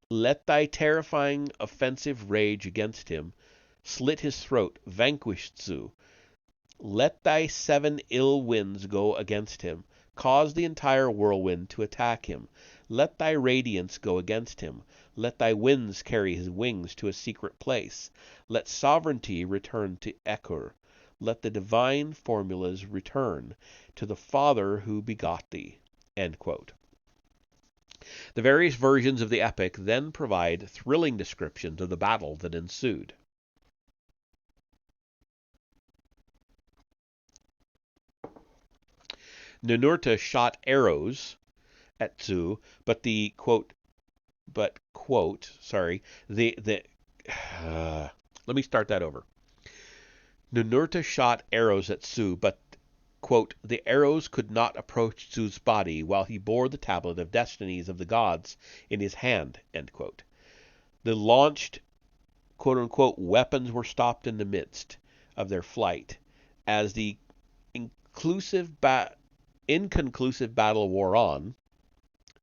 Let thy terrifying offensive rage against him, slit his throat, vanquish Tzu. Let thy 7 ill winds go against him, cause the entire whirlwind to attack him. Let thy radiance go against him. Let thy winds carry his wings to a secret place. Let sovereignty return to Ekur. Let the divine formulas return to the Father who begot thee. End quote. The various versions of the epic then provide thrilling descriptions of the battle that ensued. Ninurta shot arrows at Tzu, but let me start that over. Ninurta shot arrows at Tzu, but, quote, the arrows could not approach Tzu's body while he bore the tablet of destinies of the gods in his hand, end quote. The launched, quote unquote, weapons were stopped in the midst of their flight as the inconclusive battle wore on.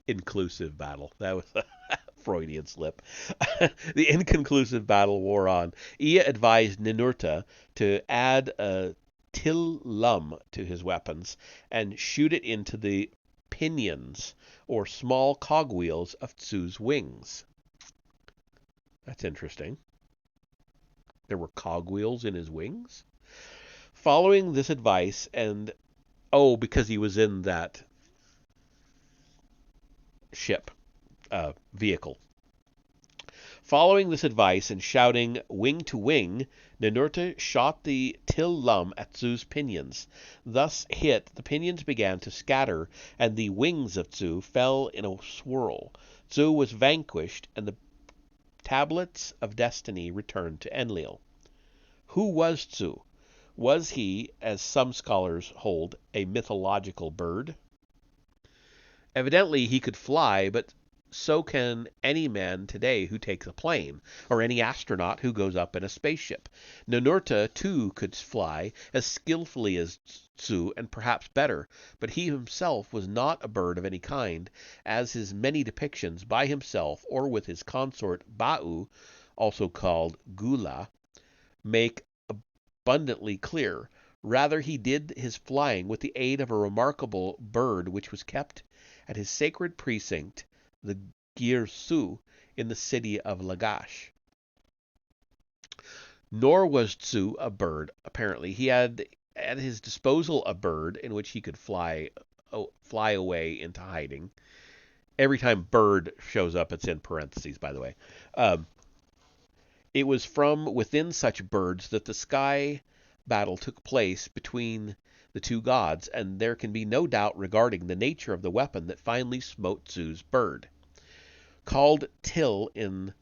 Inclusive battle. That was a Freudian slip. The inconclusive battle wore on. Ea advised Ninurta to add a till lum to his weapons and shoot it into the pinions, or small cogwheels of Tzu's wings. That's interesting. There were cogwheels in his wings? Following this advice, and because he was in that ship, vehicle. Following this advice and shouting wing to wing, Ninurta shot the till lum at Tzu's pinions. Thus hit, the pinions began to scatter, and the wings of Tzu fell in a swirl. Tzu was vanquished, and the tablets of destiny returned to Enlil. Who was Tzu? Was he, as some scholars hold, a mythological bird? Evidently he could fly, but so can any man today who takes a plane, or any astronaut who goes up in a spaceship. Ninurta, too, could fly as skillfully as Tzu, and perhaps better, but he himself was not a bird of any kind, as his many depictions by himself or with his consort Ba'u, also called Gula, make abundantly clear. Rather, he did his flying with the aid of a remarkable bird which was kept at his sacred precinct, the Girsu, in the city of Lagash. Nor was Tzu a bird, apparently. He had at his disposal a bird in which he could fly away into hiding. Every time bird shows up, it's in parentheses, by the way. It was from within such birds that the sky battle took place between the two gods, and there can be no doubt regarding the nature of the weapon that finally smote Tzu's bird. Called Till in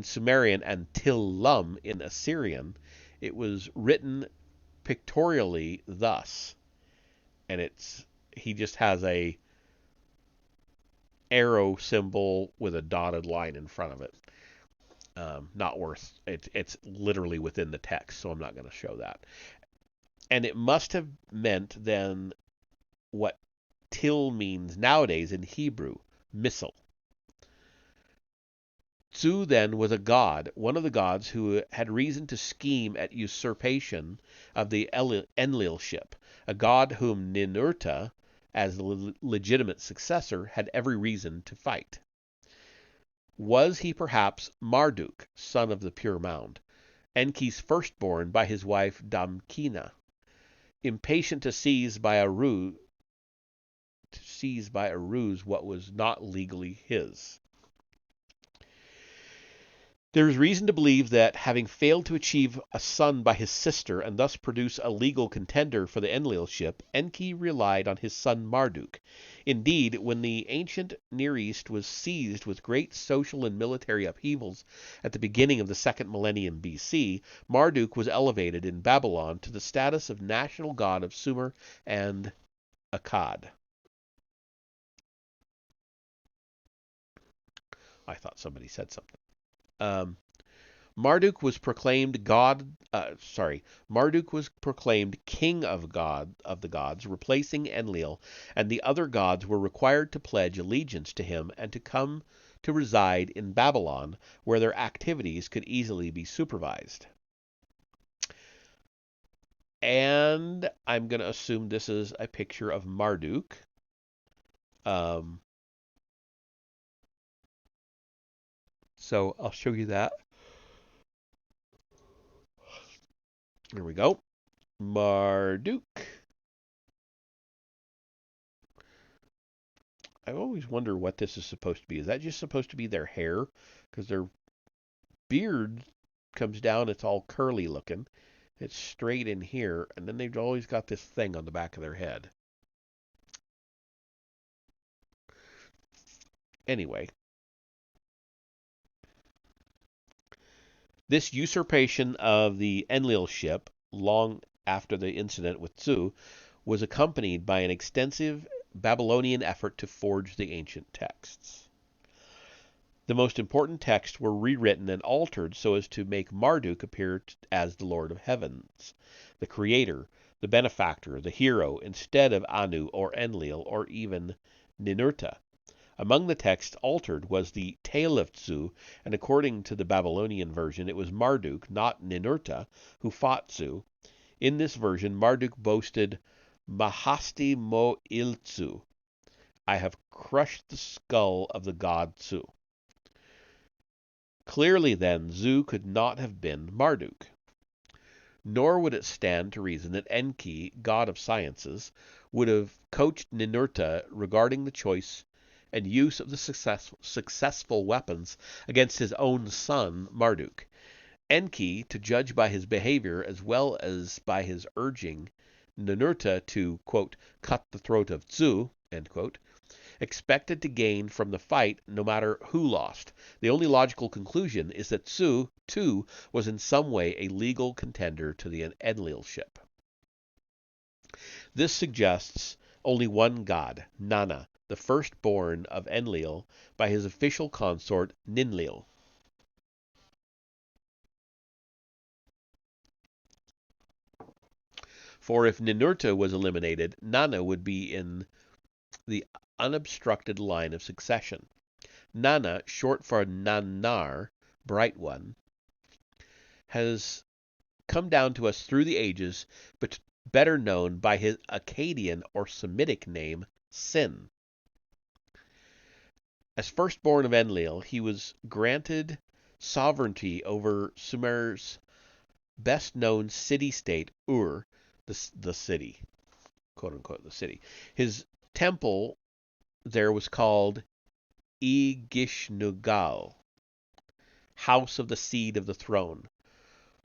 Sumerian and Till Lum in Assyrian, it was written pictorially thus, and he just has a arrow symbol with a dotted line in front of it. Not worth it. It's literally within the text, so I'm not going to show that. And it must have meant then what till means nowadays in Hebrew, missile. Zu then was a god, one of the gods who had reason to scheme at usurpation of the Enlilship, a god whom Ninurta, as the legitimate successor, had every reason to fight. Was he perhaps Marduk, son of the Pure Mound, Enki's firstborn by his wife Damkina, impatient to seize by a ruse what was not legally his? There is reason to believe that, having failed to achieve a son by his sister and thus produce a legal contender for the Enlilship, Enki relied on his son Marduk. Indeed, when the ancient Near East was seized with great social and military upheavals at the beginning of the second millennium BC, Marduk was elevated in Babylon to the status of national god of Sumer and Akkad. I thought somebody said something. Marduk was proclaimed Marduk was proclaimed king of the gods, replacing Enlil, and the other gods were required to pledge allegiance to him and to come to reside in Babylon, where their activities could easily be supervised. And I'm going to assume this is a picture of Marduk. So I'll show you that. There we go. Marduk. I always wonder what this is supposed to be. Is that just supposed to be their hair? Because their beard comes down, it's all curly looking. It's straight in here, and then they've always got this thing on the back of their head. Anyway. This usurpation of the Enlilship, long after the incident with Zu, was accompanied by an extensive Babylonian effort to forge the ancient texts. The most important texts were rewritten and altered so as to make Marduk appear as the Lord of Heavens, the creator, the benefactor, the hero, instead of Anu or Enlil or even Ninurta. Among the texts altered was the Tale of Zu, and according to the Babylonian version, it was Marduk, not Ninurta, who fought Zu. In this version, Marduk boasted, Mahasti mo ilzu, I have crushed the skull of the god Zu. Clearly, then, Zu could not have been Marduk. Nor would it stand to reason that Enki, god of sciences, would have coached Ninurta regarding the choice and use of the successful weapons against his own son, Marduk. Enki, to judge by his behavior as well as by his urging Ninurta to, quote, cut the throat of Zu, end quote, expected to gain from the fight no matter who lost. The only logical conclusion is that Zu, too, was in some way a legal contender to the Enlilship. This suggests only one god, Nana, the firstborn of Enlil, by his official consort Ninlil. For if Ninurta was eliminated, Nana would be in the unobstructed line of succession. Nana, short for Nannar, bright one, has come down to us through the ages, but better known by his Akkadian or Semitic name, Sin. As firstborn of Enlil, he was granted sovereignty over Sumer's best-known city-state, Ur, the city, quote-unquote, the city. His temple there was called Igishnugal, House of the Seed of the Throne.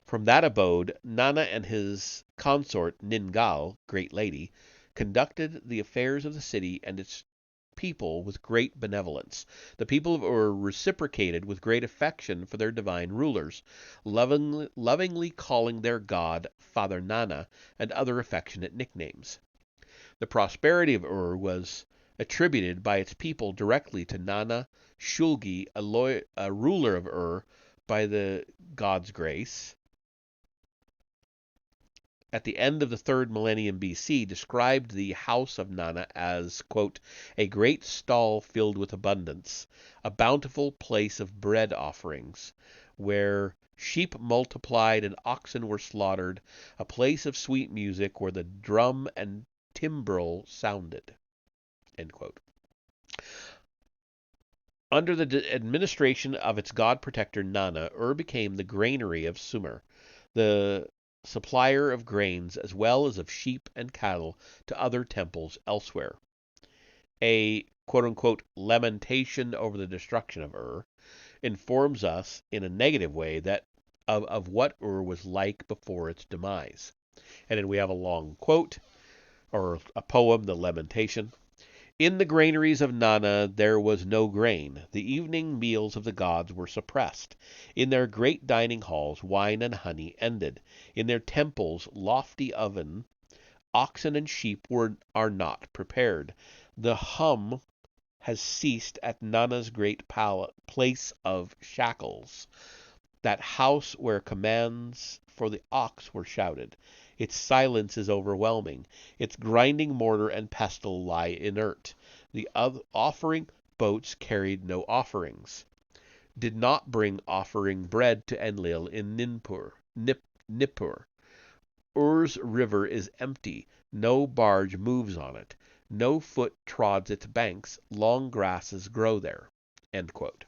From that abode, Nana and his consort, Ningal, Great Lady, conducted the affairs of the city and its people with great benevolence. The people of Ur reciprocated with great affection for their divine rulers, lovingly calling their god Father Nana and other affectionate nicknames. The prosperity of Ur was attributed by its people directly to Nana Shulgi, a ruler of Ur by the god's grace. At the end of the 3rd millennium BC, described the house of Nana as, quote, a great stall filled with abundance, a bountiful place of bread offerings, where sheep multiplied and oxen were slaughtered, a place of sweet music where the drum and timbrel sounded, end quote. Under the administration of its god protector Nana, Ur became the granary of Sumer, the supplier of grains as well as of sheep and cattle to other temples elsewhere. A quote-unquote lamentation over the destruction of Ur informs us in a negative way that of what Ur was like before its demise. And then we have a long quote, or a poem, the lamentation. In the granaries of Nana there was no grain. The evening meals of the gods were suppressed. In their great dining halls wine and honey ended. In their temples lofty oven, oxen and sheep are not prepared. The hum has ceased at Nana's great place of shackles, that house where commands for the ox were shouted. Its silence is overwhelming. Its grinding mortar and pestle lie inert. The offering boats carried no offerings, did not bring offering bread to Enlil in Nippur. Ur's river is empty. No barge moves on it. No foot trods its banks. Long grasses grow there. End quote.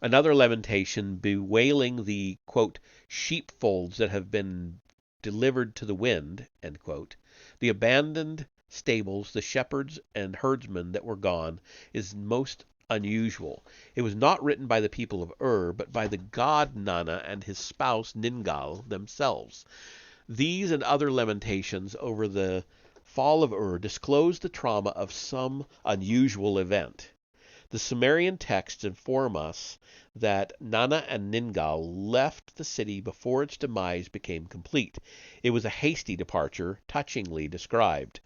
Another lamentation bewailing the, quote, sheepfolds that have been delivered to the wind, end quote, the abandoned stables, the shepherds and herdsmen that were gone, is most unusual. It was not written by the people of Ur, but by the god Nana and his spouse Ningal themselves. These and other lamentations over the fall of Ur disclose the trauma of some unusual event. The Sumerian texts inform us that Nana and Ningal left the city before its demise became complete. It was a hasty departure, touchingly described.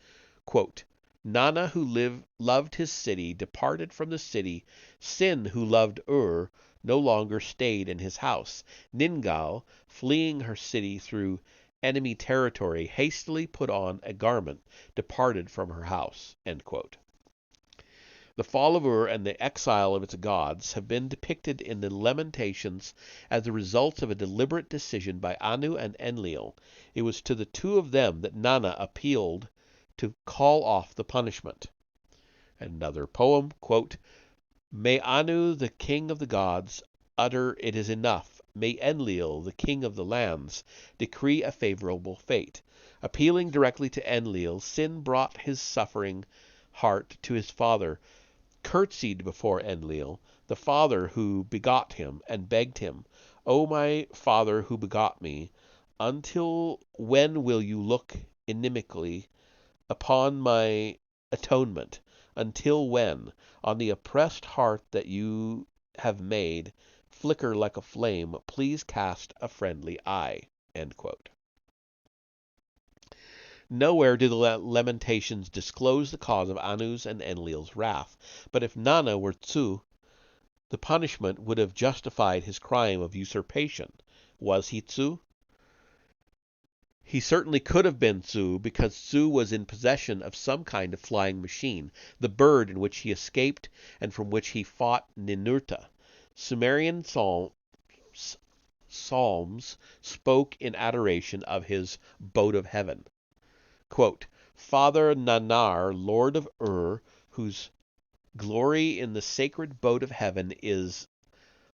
Quote, Nana, who loved his city, departed from the city. Sin, who loved Ur, no longer stayed in his house. Ningal, fleeing her city through enemy territory, hastily put on a garment, departed from her house. End quote. The fall of Ur and the exile of its gods have been depicted in the Lamentations as the results of a deliberate decision by Anu and Enlil. It was to the two of them that Nana appealed to call off the punishment. Another poem, quote, May Anu, the king of the gods, utter it is enough. May Enlil, the king of the lands, decree a favorable fate. Appealing directly to Enlil, Sin brought his suffering heart to his father, curtsied before Enlil, the father who begot him, and begged him, O my father who begot me, until when will you look inimically upon my atonement? Until when, on the oppressed heart that you have made flicker like a flame, please cast a friendly eye. End quote. Nowhere do the Lamentations disclose the cause of Anu's and Enlil's wrath, but if Nana were Tzu, the punishment would have justified his crime of usurpation. Was he Tzu? He certainly could have been Tzu, because Tzu was in possession of some kind of flying machine, the bird in which he escaped and from which he fought Ninurta. Sumerian psalms spoke in adoration of his boat of heaven. Quote, Father Nanar, Lord of Ur, whose glory in the sacred boat of heaven is,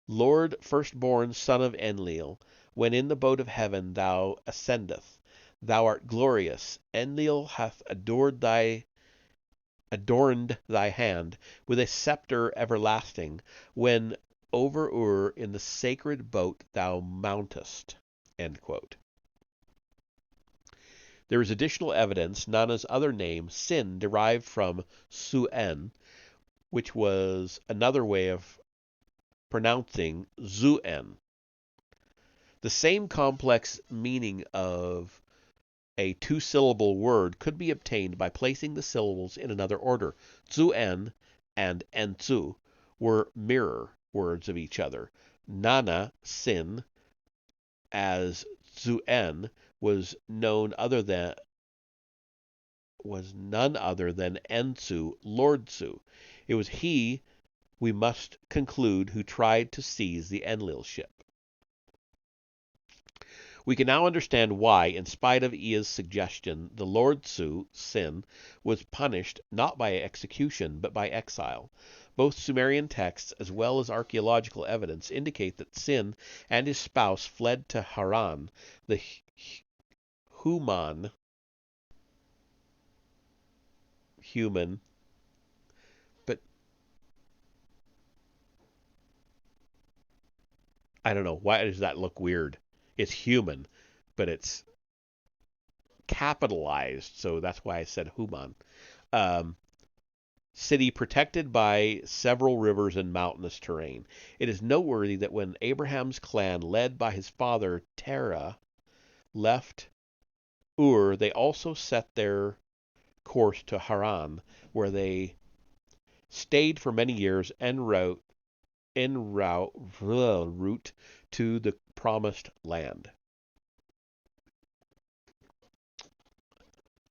Lord firstborn son of Enlil, when in the boat of heaven thou ascendeth, thou art glorious. Enlil hath adorned thy hand with a scepter everlasting, when over Ur in the sacred boat thou mountest. End quote. There is additional evidence Nana's other name, Sin, derived from Su-en, which was another way of pronouncing Zu-en. The same complex meaning of a two-syllable word could be obtained by placing the syllables in another order. Zu-en and en-zu were mirror words of each other. Nana, sin, as Zu-en, was none other than En-su, Lord Su. It was he, we must conclude, who tried to seize the Enlil ship. We can now understand why, in spite of Ea's suggestion, the Lord Su, Sin, was punished not by execution but by exile. Both Sumerian texts as well as archaeological evidence indicate that Sin and his spouse fled to Haran, the human, but I don't know, why does that look weird? It's human, but it's capitalized, so that's why I said human. City protected by several rivers and mountainous terrain. It is noteworthy that when Abraham's clan, led by his father Terah, left Ur, they also set their course to Haran, where they stayed for many years en route to the promised land.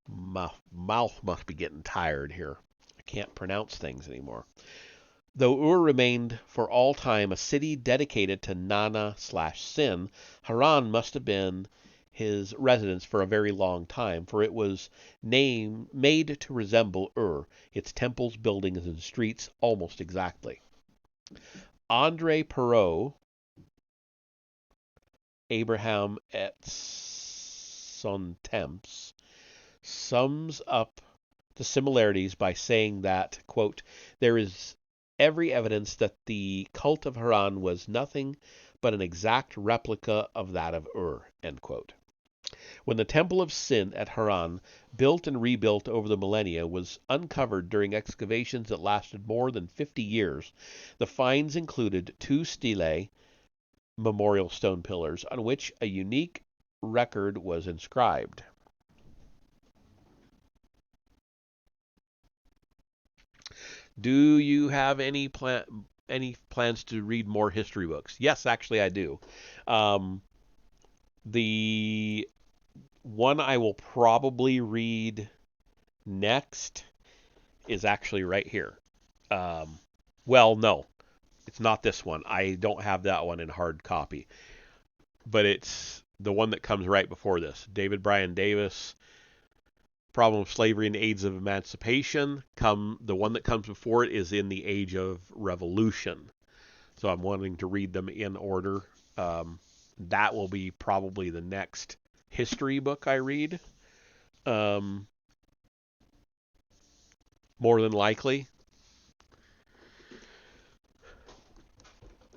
My mouth must be getting tired here. I can't pronounce things anymore. Though Ur remained for all time a city dedicated to Nana/Sin, Haran must have been his residence for a very long time, for it was made to resemble Ur, its temples, buildings, and streets almost exactly. André Perot, Abraham et son temps, sums up the similarities by saying that, quote, there is every evidence that the cult of Haran was nothing but an exact replica of that of Ur, end quote. When the Temple of Sin at Haran, built and rebuilt over the millennia, was uncovered during excavations that lasted more than 50 years, the finds included 2 stelae, memorial stone pillars, on which a unique record was inscribed. Do you have any plans to read more history books? Yes, actually I do. The one I will probably read next is actually right here. Well, no, it's not this one. I don't have that one in hard copy. But it's the one that comes right before this. David Bryan Davis, Problem of Slavery and Aids of Emancipation. The one that comes before it is In the Age of Revolution. So I'm wanting to read them in order. That will be probably the next history book I read. More than likely.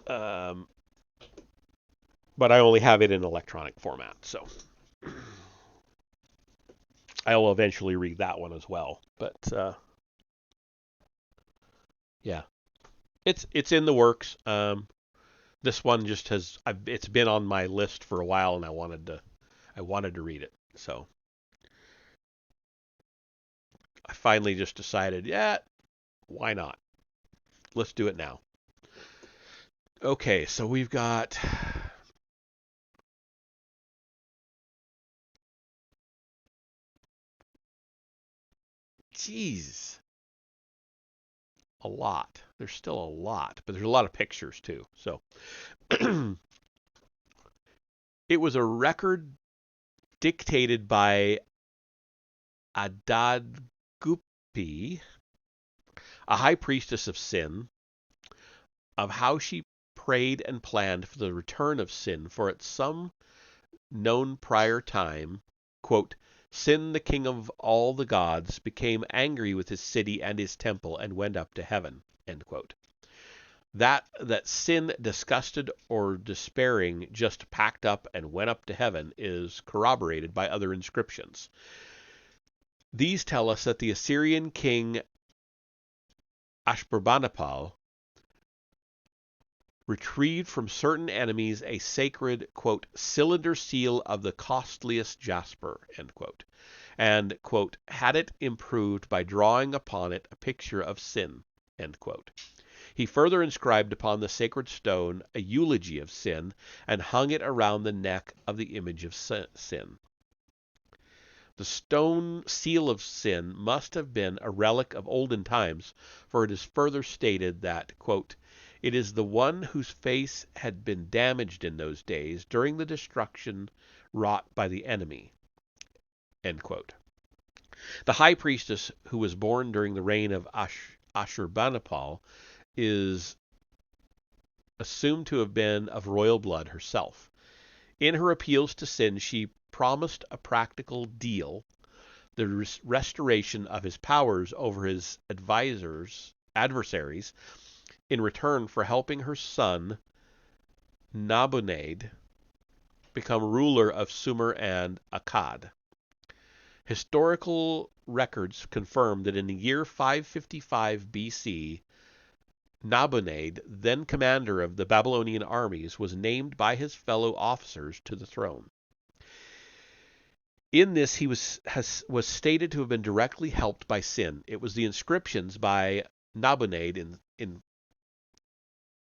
But I only have it in electronic format, so I will eventually read that one as well. But yeah, it's in the works. This one just it's been on my list for a while, and I wanted to read it. So I finally just decided, yeah, why not? Let's do it now. Okay, so we've got Jeez. A lot. There's still a lot, but there's a lot of pictures too. So it was a record dictated by Adad-Gupi, a high priestess of Sin, of how she prayed and planned for the return of Sin, for at some known prior time, quote, Sin, the king of all the gods, became angry with his city and his temple and went up to heaven, end quote. That Sin, disgusted or despairing, just packed up and went up to heaven is corroborated by other inscriptions. These tell us that the Assyrian king Ashurbanipal retrieved from certain enemies a sacred, quote, cylinder seal of the costliest jasper, end quote, and, quote, had it improved by drawing upon it a picture of sin, end quote. He further inscribed upon the sacred stone a eulogy of sin and hung it around the neck of the image of sin. The stone seal of sin must have been a relic of olden times, for it is further stated that, quote, it is the one whose face had been damaged in those days during the destruction wrought by the enemy, end quote. The high priestess, who was born during the reign of Ashurbanipal, is assumed to have been of royal blood herself. In her appeals to sin, she promised a practical deal, the restoration of his powers over his adversaries, in return for helping her son, Nabonid, become ruler of Sumer and Akkad. Historical records confirm that in the year 555 BC, Nabonid, then commander of the Babylonian armies, was named by his fellow officers to the throne. In this, he was stated to have been directly helped by sin. It was the inscriptions by Nabonid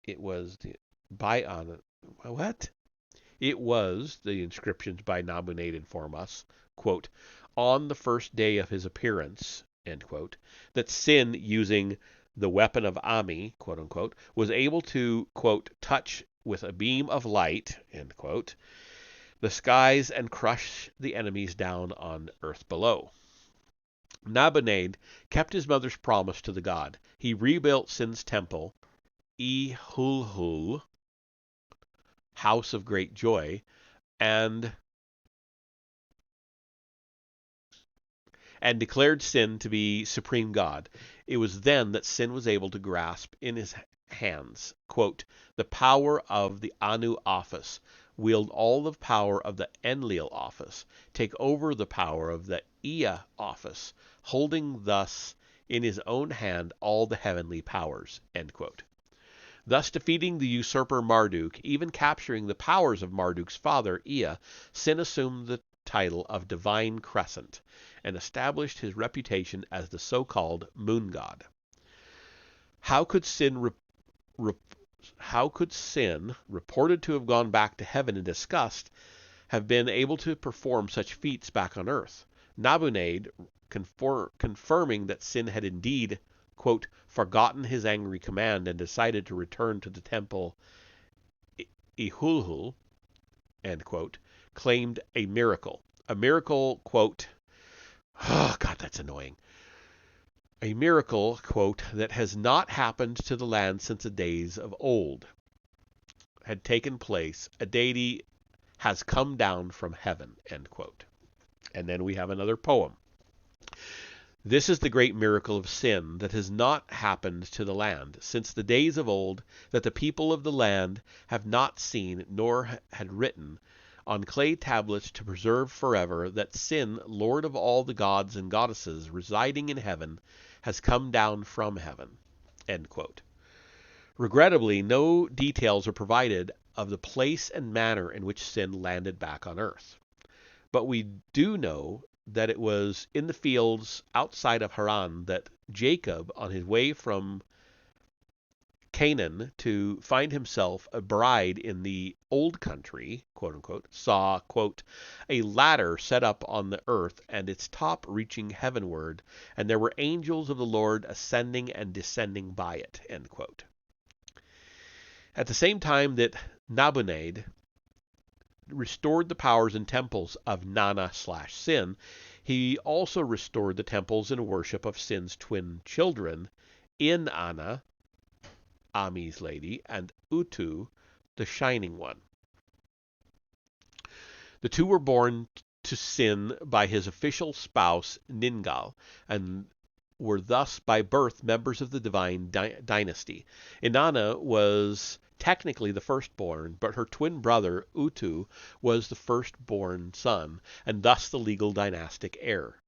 It was the inscriptions by Nabonid inform us, quote, on the first day of his appearance, end quote, that sin, using the weapon of Ami, quote unquote, was able to, quote, touch with a beam of light, end quote, the skies and crush the enemies down on earth below. Nabonid kept his mother's promise to the god. He rebuilt Sin's temple, Ihulhul, House of Great Joy, and declared Sin to be supreme god. It was then that Sin was able to grasp in his hands, quote, the power of the Anu office, wield all the power of the Enlil office, take over the power of the Ea office, holding thus in his own hand all the heavenly powers, end quote. Thus defeating the usurper Marduk, even capturing the powers of Marduk's father, Ea, Sin assumed the title of Divine Crescent and established his reputation as the so-called Moon God. How could Sin, reported to have gone back to heaven in disgust, have been able to perform such feats back on earth? Nabonid, confirming that Sin had indeed, quote, forgotten his angry command and decided to return to the temple Ihulhul, end quote, claimed a miracle. A miracle, quote, oh, God, that's annoying. A miracle, quote, that has not happened to the land since the days of old had taken place. A deity has come down from heaven, end quote. And then we have another poem. This is the great miracle of Sin that has not happened to the land since the days of old, that the people of the land have not seen nor had written on clay tablets to preserve forever, that Sin, lord of all the gods and goddesses residing in heaven, has come down from heaven, end quote. Regrettably, no details are provided of the place and manner in which Sin landed back on earth. But we do know that it was in the fields outside of Haran that Jacob, on his way from Canaan to find himself a bride in the old country, quote unquote, saw, quote, a ladder set up on the earth and its top reaching heavenward, and there were angels of the Lord ascending and descending by it, end quote. At the same time that Nabonid restored the powers and temples of Nana/Sin, he also restored the temples and worship of Sin's twin children, Inanna, Ami's lady, and Utu, the Shining One. The two were born to Sin by his official spouse, Ningal, and were thus by birth members of the divine dynasty. Inanna was technically the firstborn, but her twin brother, Utu, was the firstborn son, and thus the legal dynastic heir.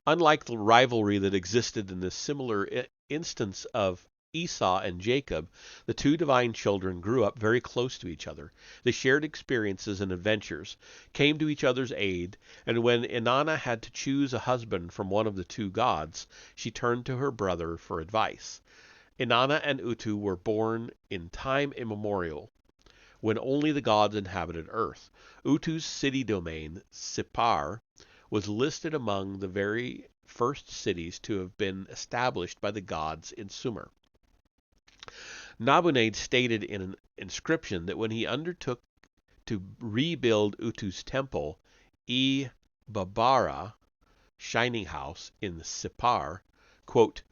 Unlike the rivalry that existed in the similar instance of Esau and Jacob, the two divine children grew up very close to each other. They shared experiences and adventures, came to each other's aid, and when Inanna had to choose a husband from one of the two gods, she turned to her brother for advice. Inanna and Utu were born in time immemorial, when only the gods inhabited Earth. Utu's city domain, Sipar, was listed among the very first cities to have been established by the gods in Sumer. Nabunid stated in an inscription that when he undertook to rebuild Utu's temple, Babara, Shining House, in Sipar, quote,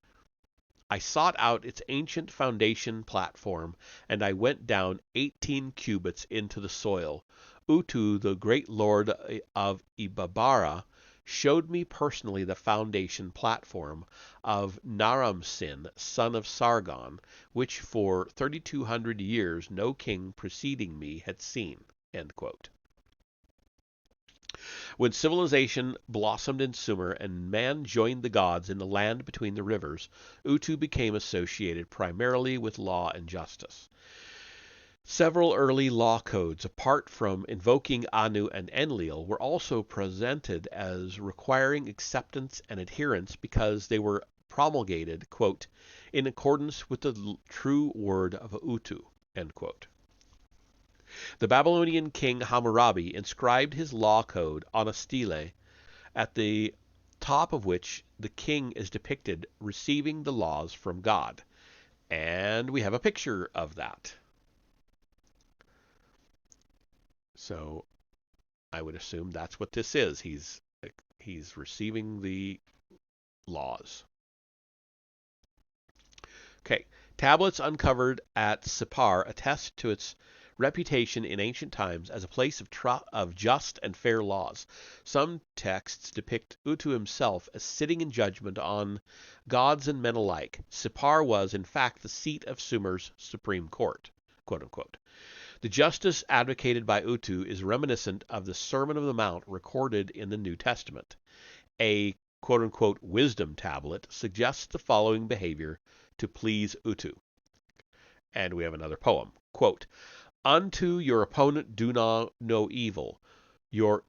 I sought out its ancient foundation platform, and I went down 18 cubits into the soil. Utu, the great lord of Ibabara, showed me personally the foundation platform of Naram-Sin, son of Sargon, which for 3,200 years no king preceding me had seen. End quote. When civilization blossomed in Sumer and man joined the gods in the land between the rivers, Utu became associated primarily with law and justice. Several early law codes, apart from invoking Anu and Enlil, were also presented as requiring acceptance and adherence because they were promulgated, quote, in accordance with the true word of Utu, end quote. The Babylonian king Hammurabi inscribed his law code on a stele, at the top of which the king is depicted receiving the laws from God. And we have a picture of that. So I would assume that's what this is. He's receiving the laws. Okay. Tablets uncovered at Sipar attest to its reputation in ancient times as a place of just and fair laws. Some texts depict Utu himself as sitting in judgment on gods and men alike. Sipar was, in fact, the seat of Sumer's supreme court, quote unquote. The justice advocated by Utu is reminiscent of the Sermon on the Mount recorded in the New Testament. A quote-unquote wisdom tablet suggests the following behavior to please Utu. And we have another poem. Quote, unto your opponent do not no evil. Your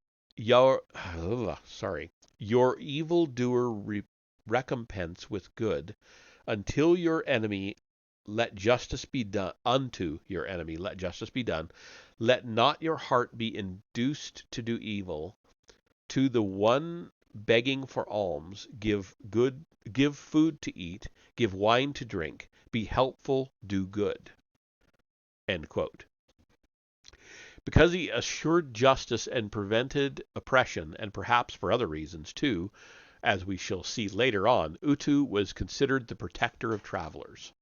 evildoer recompense with good, until your enemy let justice be done. Unto your enemy let justice be done. Let not your heart be induced to do evil. To the one begging for alms, give food to eat, give wine to drink, be helpful, do good. End quote. Because he assured justice and prevented oppression, and perhaps for other reasons too, as we shall see later on, Utu was considered the protector of travelers.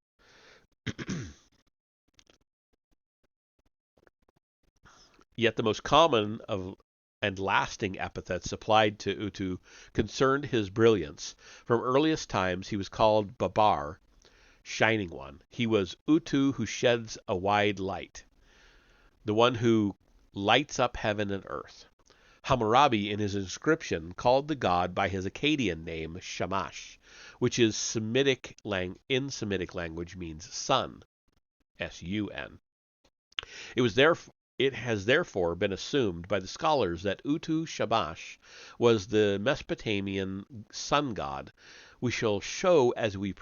Yet the most common and lasting epithets applied to Utu concerned his brilliance. From earliest times he was called Babar, Shining One. He was Utu who sheds a wide light, the one who lights up heaven and earth. Hammurabi, in his inscription, called the god by his Akkadian name Shamash, which is in Semitic language means sun, S-U-N. It has therefore been assumed by the scholars that Utu Shamash was the Mesopotamian sun god. We shall show as we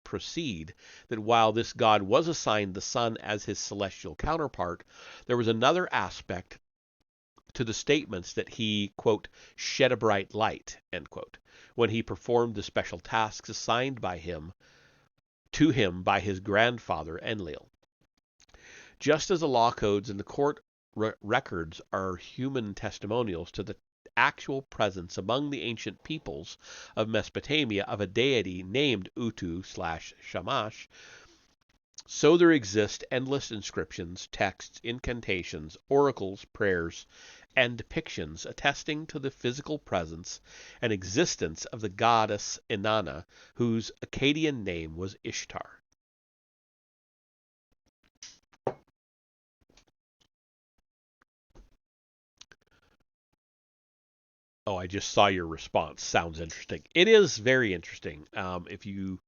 proceed that while this god was assigned the sun as his celestial counterpart, there was another aspect to the statements that he, quote, shed a bright light, end quote, when he performed the special tasks assigned to him by his grandfather Enlil. Just as the law codes and the court records are human testimonials to the actual presence among the ancient peoples of Mesopotamia of a deity named Utu/Shamash, so there exist endless inscriptions, texts, incantations, oracles, prayers, and depictions attesting to the physical presence and existence of the goddess Inanna, whose Akkadian name was Ishtar. Oh, I just saw your response. Sounds interesting. It is very interesting. If you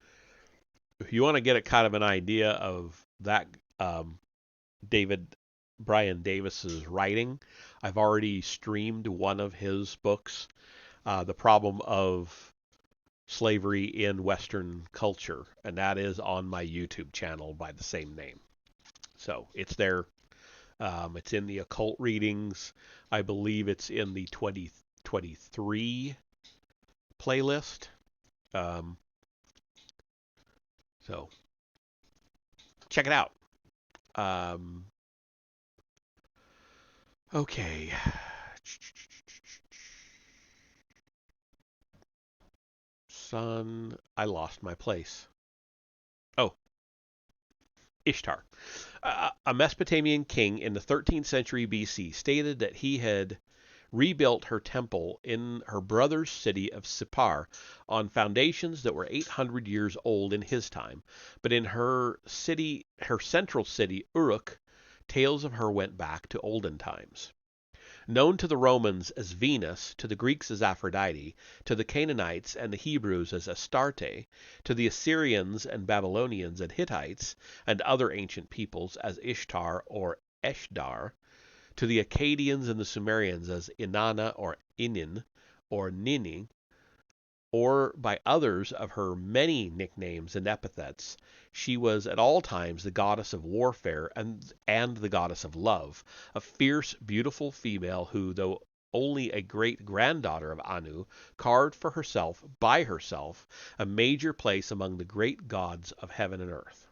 if you want to get a kind of an idea of that, David Brian Davis's writing, I've already streamed one of his books, The Problem of Slavery in Western Culture, and that is on my YouTube channel by the same name. So it's there. It's in the Occult Readings. I believe it's in the 2023 playlist. So check it out. Okay. Son, I lost my place. Oh, Ishtar. A Mesopotamian king in the 13th century BC stated that he had rebuilt her temple in her brother's city of Sippar on foundations that were 800 years old in his time. But in her central city, Uruk, tales of her went back to olden times. Known to the Romans as Venus, to the Greeks as Aphrodite, to the Canaanites and the Hebrews as Astarte, to the Assyrians and Babylonians and Hittites and other ancient peoples as Ishtar or Eshdar, to the Akkadians and the Sumerians as Inanna or Inin or Nini, or by others of her many nicknames and epithets, she was at all times the goddess of warfare and the goddess of love, a fierce, beautiful female who, though only a great-granddaughter of Anu, carved for herself, by herself, a major place among the great gods of heaven and earth.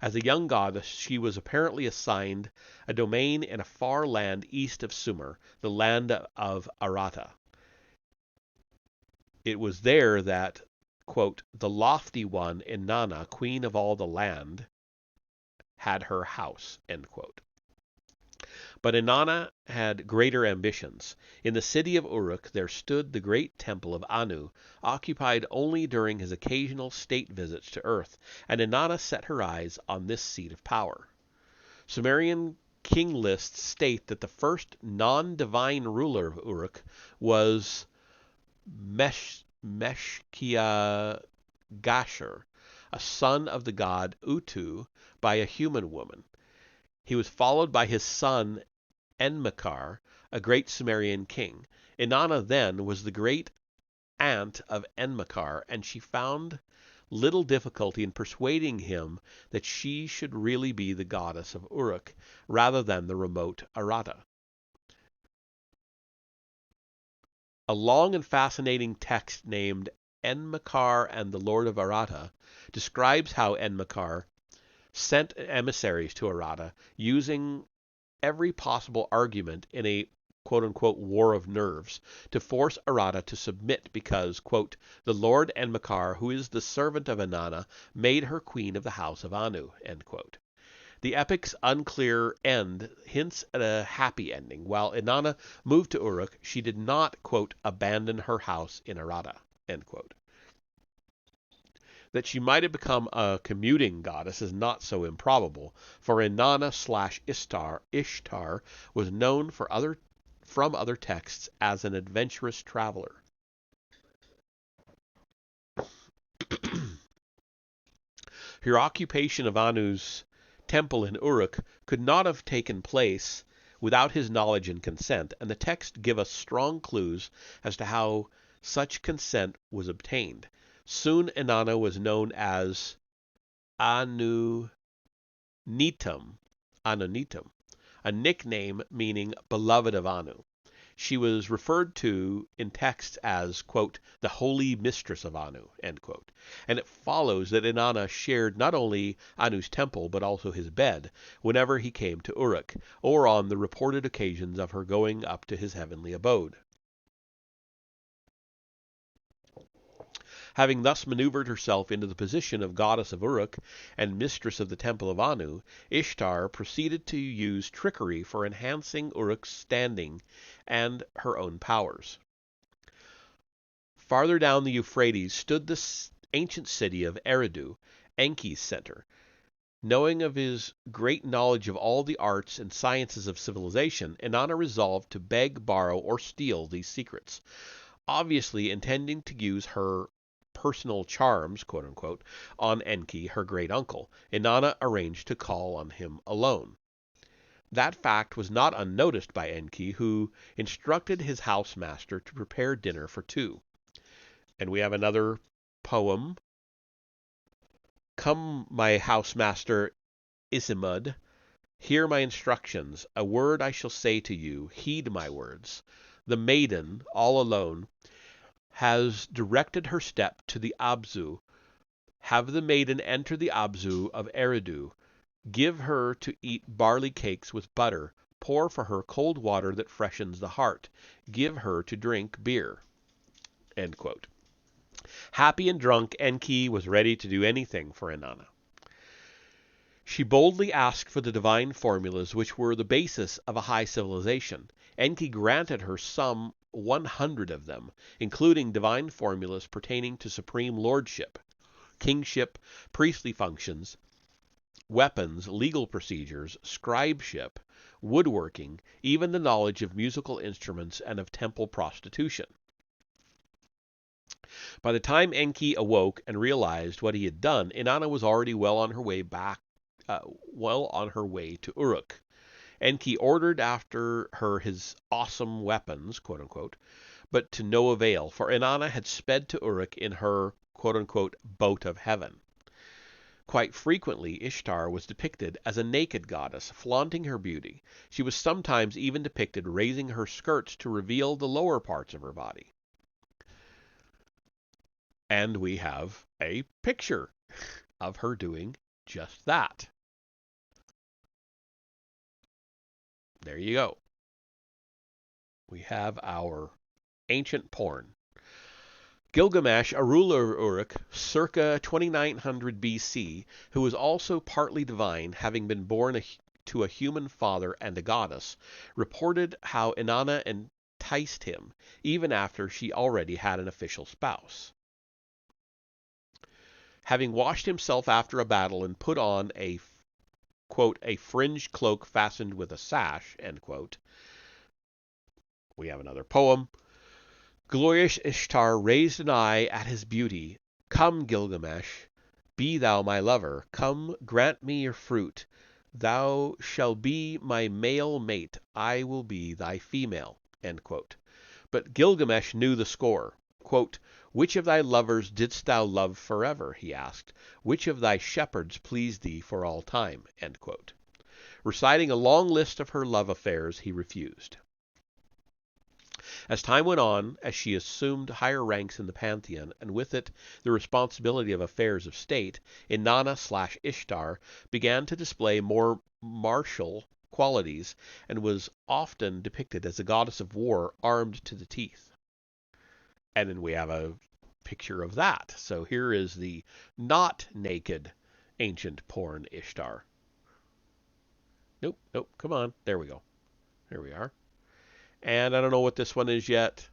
As a young goddess, she was apparently assigned a domain in a far land east of Sumer, the land of Aratta. It was there that, quote, the lofty one, Inanna, queen of all the land, had her house, end quote. But Inanna had greater ambitions. In the city of Uruk there stood the great temple of Anu, occupied only during his occasional state visits to earth, and Inanna set her eyes on this seat of power. Sumerian king lists state that the first non-divine ruler of Uruk was Meshkia Gasher, a son of the god Utu by a human woman. He was followed by his son Enmakar, a great Sumerian king. Inanna then was the great aunt of Enmakar, and she found little difficulty in persuading him that she should really be the goddess of Uruk, rather than the remote Aratta. A long and fascinating text named Enmakar and the Lord of Aratta describes how Enmakar sent emissaries to Aratta, using every possible argument in a quote-unquote war of nerves, to force Aratta to submit because, quote, the Lord Enmakar, who is the servant of Inanna, made her queen of the house of Anu, end quote. The epic's unclear end hints at a happy ending. While Inanna moved to Uruk, she did not, quote, abandon her house in Aratta, end quote. That she might have become a commuting goddess is not so improbable, for Inanna/Ishtar was known from other texts as an adventurous traveler. Her occupation of Anu's temple in Uruk could not have taken place without his knowledge and consent, and the texts give us strong clues as to how such consent was obtained. Soon Inanna was known as Anunitum, a nickname meaning beloved of Anu. She was referred to in texts as, quote, the holy mistress of Anu, end quote. And it follows that Inanna shared not only Anu's temple, but also his bed, whenever he came to Uruk, or on the reported occasions of her going up to his heavenly abode. Having thus maneuvered herself into the position of goddess of Uruk and mistress of the temple of Anu, Ishtar proceeded to use trickery for enhancing Uruk's standing and her own powers. Farther down the Euphrates stood the ancient city of Eridu, Enki's center. Knowing of his great knowledge of all the arts and sciences of civilization, Inanna resolved to beg, borrow, or steal these secrets, obviously intending to use her personal charms, quote-unquote, on Enki, her great-uncle, Inanna arranged to call on him alone. That fact was not unnoticed by Enki, who instructed his housemaster to prepare dinner for two. And we have another poem. Come, my housemaster Isimud, hear my instructions. A word I shall say to you. Heed my words. The maiden, all alone, has directed her step to the Abzu. Have the maiden enter the Abzu of Eridu. Give her to eat barley cakes with butter. Pour for her cold water that freshens the heart. Give her to drink beer. End quote. Happy and drunk, Enki was ready to do anything for Inanna. She boldly asked for the divine formulas which were the basis of a high civilization. Enki granted her some 100 of them, including divine formulas pertaining to supreme lordship, kingship, priestly functions, weapons, legal procedures, scribeship, woodworking, even the knowledge of musical instruments and of temple prostitution. By the time Enki awoke and realized what he had done, Inanna was already well on her way to Uruk. Enki ordered after her his awesome weapons, quote-unquote, but to no avail, for Inanna had sped to Uruk in her, quote-unquote, boat of heaven. Quite frequently, Ishtar was depicted as a naked goddess, flaunting her beauty. She was sometimes even depicted raising her skirts to reveal the lower parts of her body. And we have a picture of her doing just that. There you go. We have our ancient porn. Gilgamesh, a ruler of Uruk, circa 2900 BC, who was also partly divine, having been born to a human father and a goddess, reported how Inanna enticed him, even after she already had an official spouse. Having washed himself after a battle and put on a, quote, a fringed cloak fastened with a sash, end quote, we have another poem. Glorious Ishtar raised an eye at his beauty. Come, Gilgamesh, be thou my lover. Come, grant me your fruit. Thou shalt be my male mate. I will be thy female. End quote. But Gilgamesh knew the score. Quote, which of thy lovers didst thou love forever? He asked. Which of thy shepherds pleased thee for all time? End quote. Reciting a long list of her love affairs, he refused. As time went on, as she assumed higher ranks in the pantheon, and with it the responsibility of affairs of state, Inanna/Ishtar began to display more martial qualities, and was often depicted as a goddess of war armed to the teeth. And then we have a picture of that. So here is the not naked ancient porn Ishtar. Nope, come on. There we go. There we are. And I don't know what this one is yet.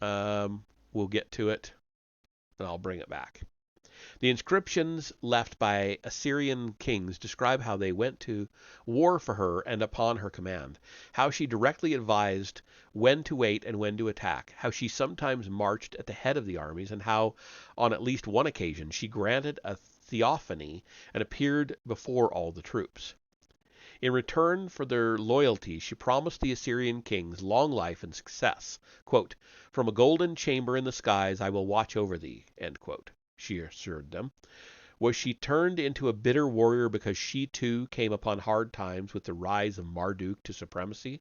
We'll get to it, and I'll bring it back. The inscriptions left by Assyrian kings describe how they went to war for her and upon her command, how she directly advised when to wait and when to attack, how she sometimes marched at the head of the armies, and how, on at least one occasion, she granted a theophany and appeared before all the troops. In return for their loyalty, she promised the Assyrian kings long life and success. Quote, from a golden chamber in the skies I will watch over thee, end quote, she assured them. Was she turned into a bitter warrior because she too came upon hard times with the rise of Marduk to supremacy?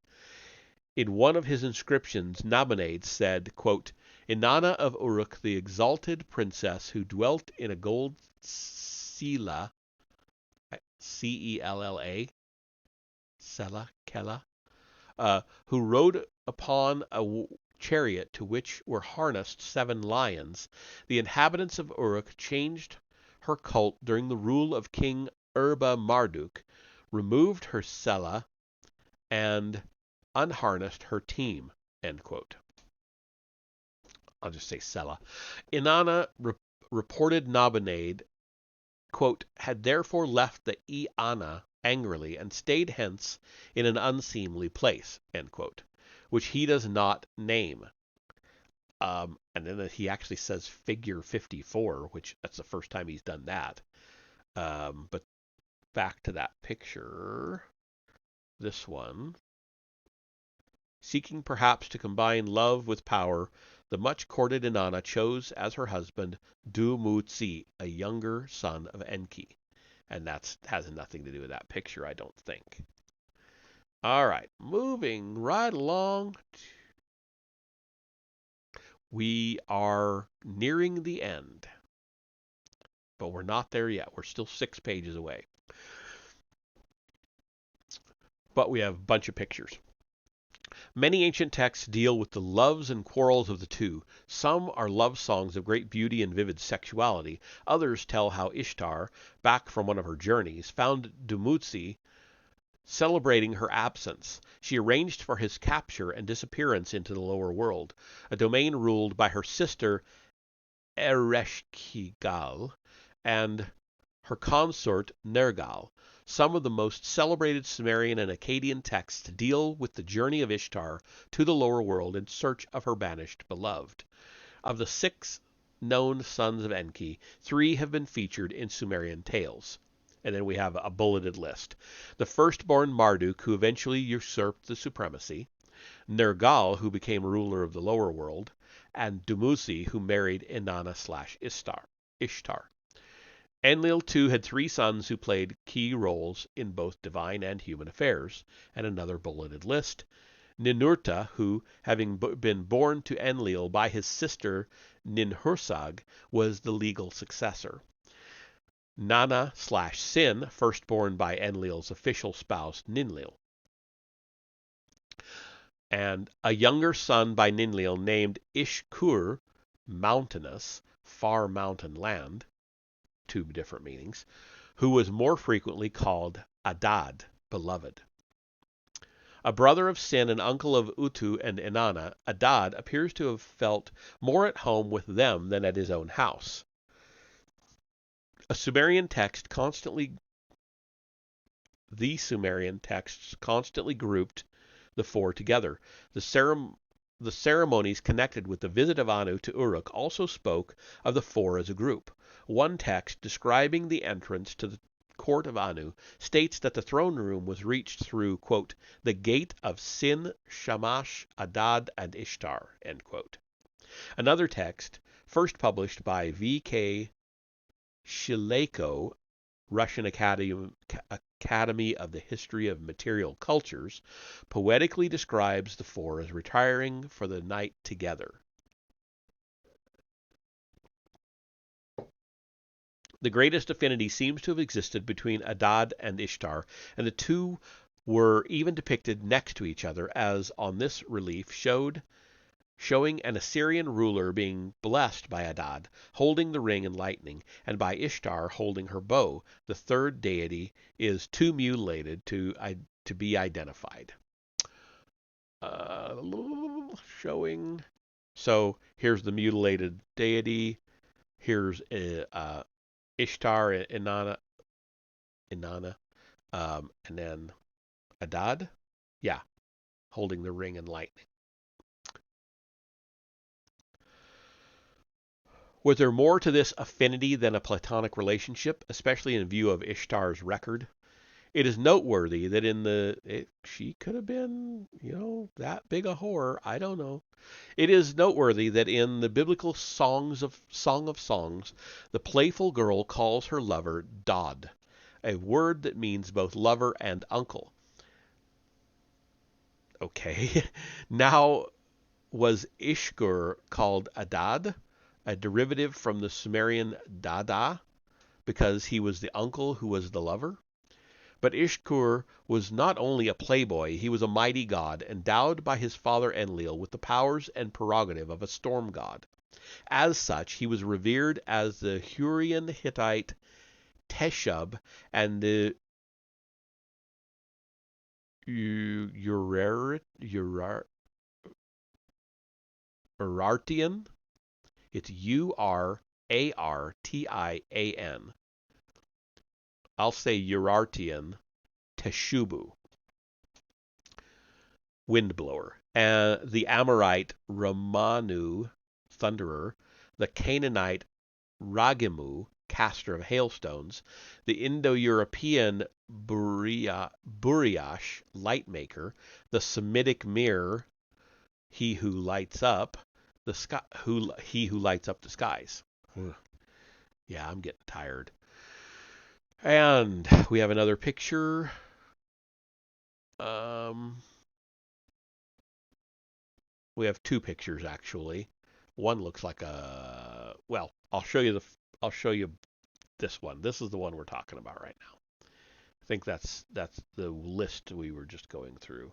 In one of his inscriptions, Nabonid said, quote, Inanna of Uruk, the exalted princess who dwelt in a gold Sela, C-E-L-L-A, Sela, Kela, who rode upon a chariot to which were harnessed 7 lions, the inhabitants of Uruk changed her cult during the rule of King Erba Marduk, removed her Sela, and unharnessed her team. End quote. I'll just say Sela. Inanna reported Nabonid, quote, had therefore left the Eanna angrily and stayed hence in an unseemly place, end quote, which he does not name. And then he actually says figure 54, which that's the first time he's done that. But back to that picture, this one. Seeking perhaps to combine love with power, the much courted Inanna chose as her husband Du-Mu-Tzi, a younger son of Enki. And that has nothing to do with that picture, I don't think. All right, moving right along. We are nearing the end, but we're not there yet. We're still 6 pages away. But we have a bunch of pictures. Many ancient texts deal with the loves and quarrels of the two. Some are love songs of great beauty and vivid sexuality. Others tell how Ishtar, back from one of her journeys, found Dumuzi celebrating her absence. She arranged for his capture and disappearance into the lower world, a domain ruled by her sister Ereshkigal and her consort Nergal. Some of the most celebrated Sumerian and Akkadian texts deal with the journey of Ishtar to the lower world in search of her banished beloved. Of the 6 known sons of Enki, 3 have been featured in Sumerian tales. And then we have a bulleted list. The firstborn Marduk, who eventually usurped the supremacy, Nergal, who became ruler of the lower world, and Dumuzi, who married Inanna/Ishtar. Enlil too had 3 sons who played key roles in both divine and human affairs, and another bulleted list. Ninurta, who, having been born to Enlil by his sister Ninhursag, was the legal successor. Nana/Sin, firstborn by Enlil's official spouse Ninlil. And a younger son by Ninlil named Ishkur, mountainous, far mountain land, 2 different meanings, who was more frequently called Adad, beloved. A brother of Sin and uncle of Utu and Inanna, Adad appears to have felt more at home with them than at his own house. The Sumerian texts constantly grouped the 4 together. The ceremonies connected with the visit of Anu to Uruk also spoke of the 4 as a group. One text describing the entrance to the court of Anu states that the throne room was reached through, quote, the gate of Sin, Shamash, Adad, and Ishtar, end quote. Another text, first published by V.K. Shileko, Russian Academy of the History of Material Cultures, poetically describes the 4 as retiring for the night together. The greatest affinity seems to have existed between Adad and Ishtar, and the 2 were even depicted next to each other, as on this relief showing an Assyrian ruler being blessed by Adad, holding the ring and lightning, and by Ishtar holding her bow. The 3rd deity is too mutilated to be identified. Showing. So here's the mutilated deity. Here's Ishtar, Inanna, and then Adad. Yeah, holding the ring and lightning. Was there more to this affinity than a platonic relationship, especially in view of Ishtar's record? It is noteworthy that she could have been, that big a whore. I don't know. It is noteworthy that in the biblical Song of Songs, the playful girl calls her lover Dod, a word that means both lover and uncle. Okay. Now, was Ishkur called Adad, a derivative from the Sumerian Dada, because he was the uncle who was the lover? But Ishkur was not only a playboy, he was a mighty god, endowed by his father Enlil with the powers and prerogative of a storm god. As such, he was revered as the Hurrian Hittite Teshub and the Urartian. It's Urartian. I'll say Urartian Teshubu, windblower. The Amorite Ramanu thunderer, the Canaanite Ragimu, caster of hailstones, the Indo-European Buriash, light maker, the Semitic Mir, he who lights up the sky, he who lights up the skies. Ugh. Yeah, I'm getting tired. And we have another picture. We have two pictures actually. One looks like a, well, I'll show you this one. This is the one we're talking about right now. I think that's the list we were just going through.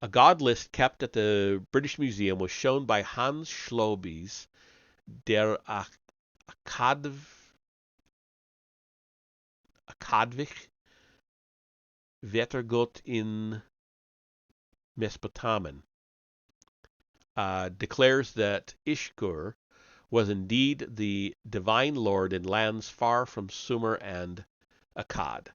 A god list kept at the British Museum was shown by Hans Schlobies Der Akkadwich Wettergott in Mesopotamien. Declares that Ishkur was indeed the divine lord in lands far from Sumer and Akkad.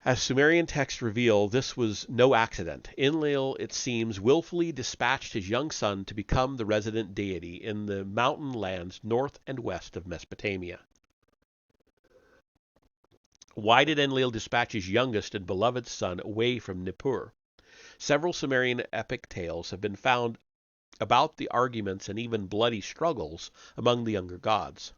As Sumerian texts reveal, this was no accident. Enlil, it seems, willfully dispatched his young son to become the resident deity in the mountain lands north and west of Mesopotamia. Why did Enlil dispatch his youngest and beloved son away from Nippur? Several Sumerian epic tales have been found about the arguments and even bloody struggles among the younger gods.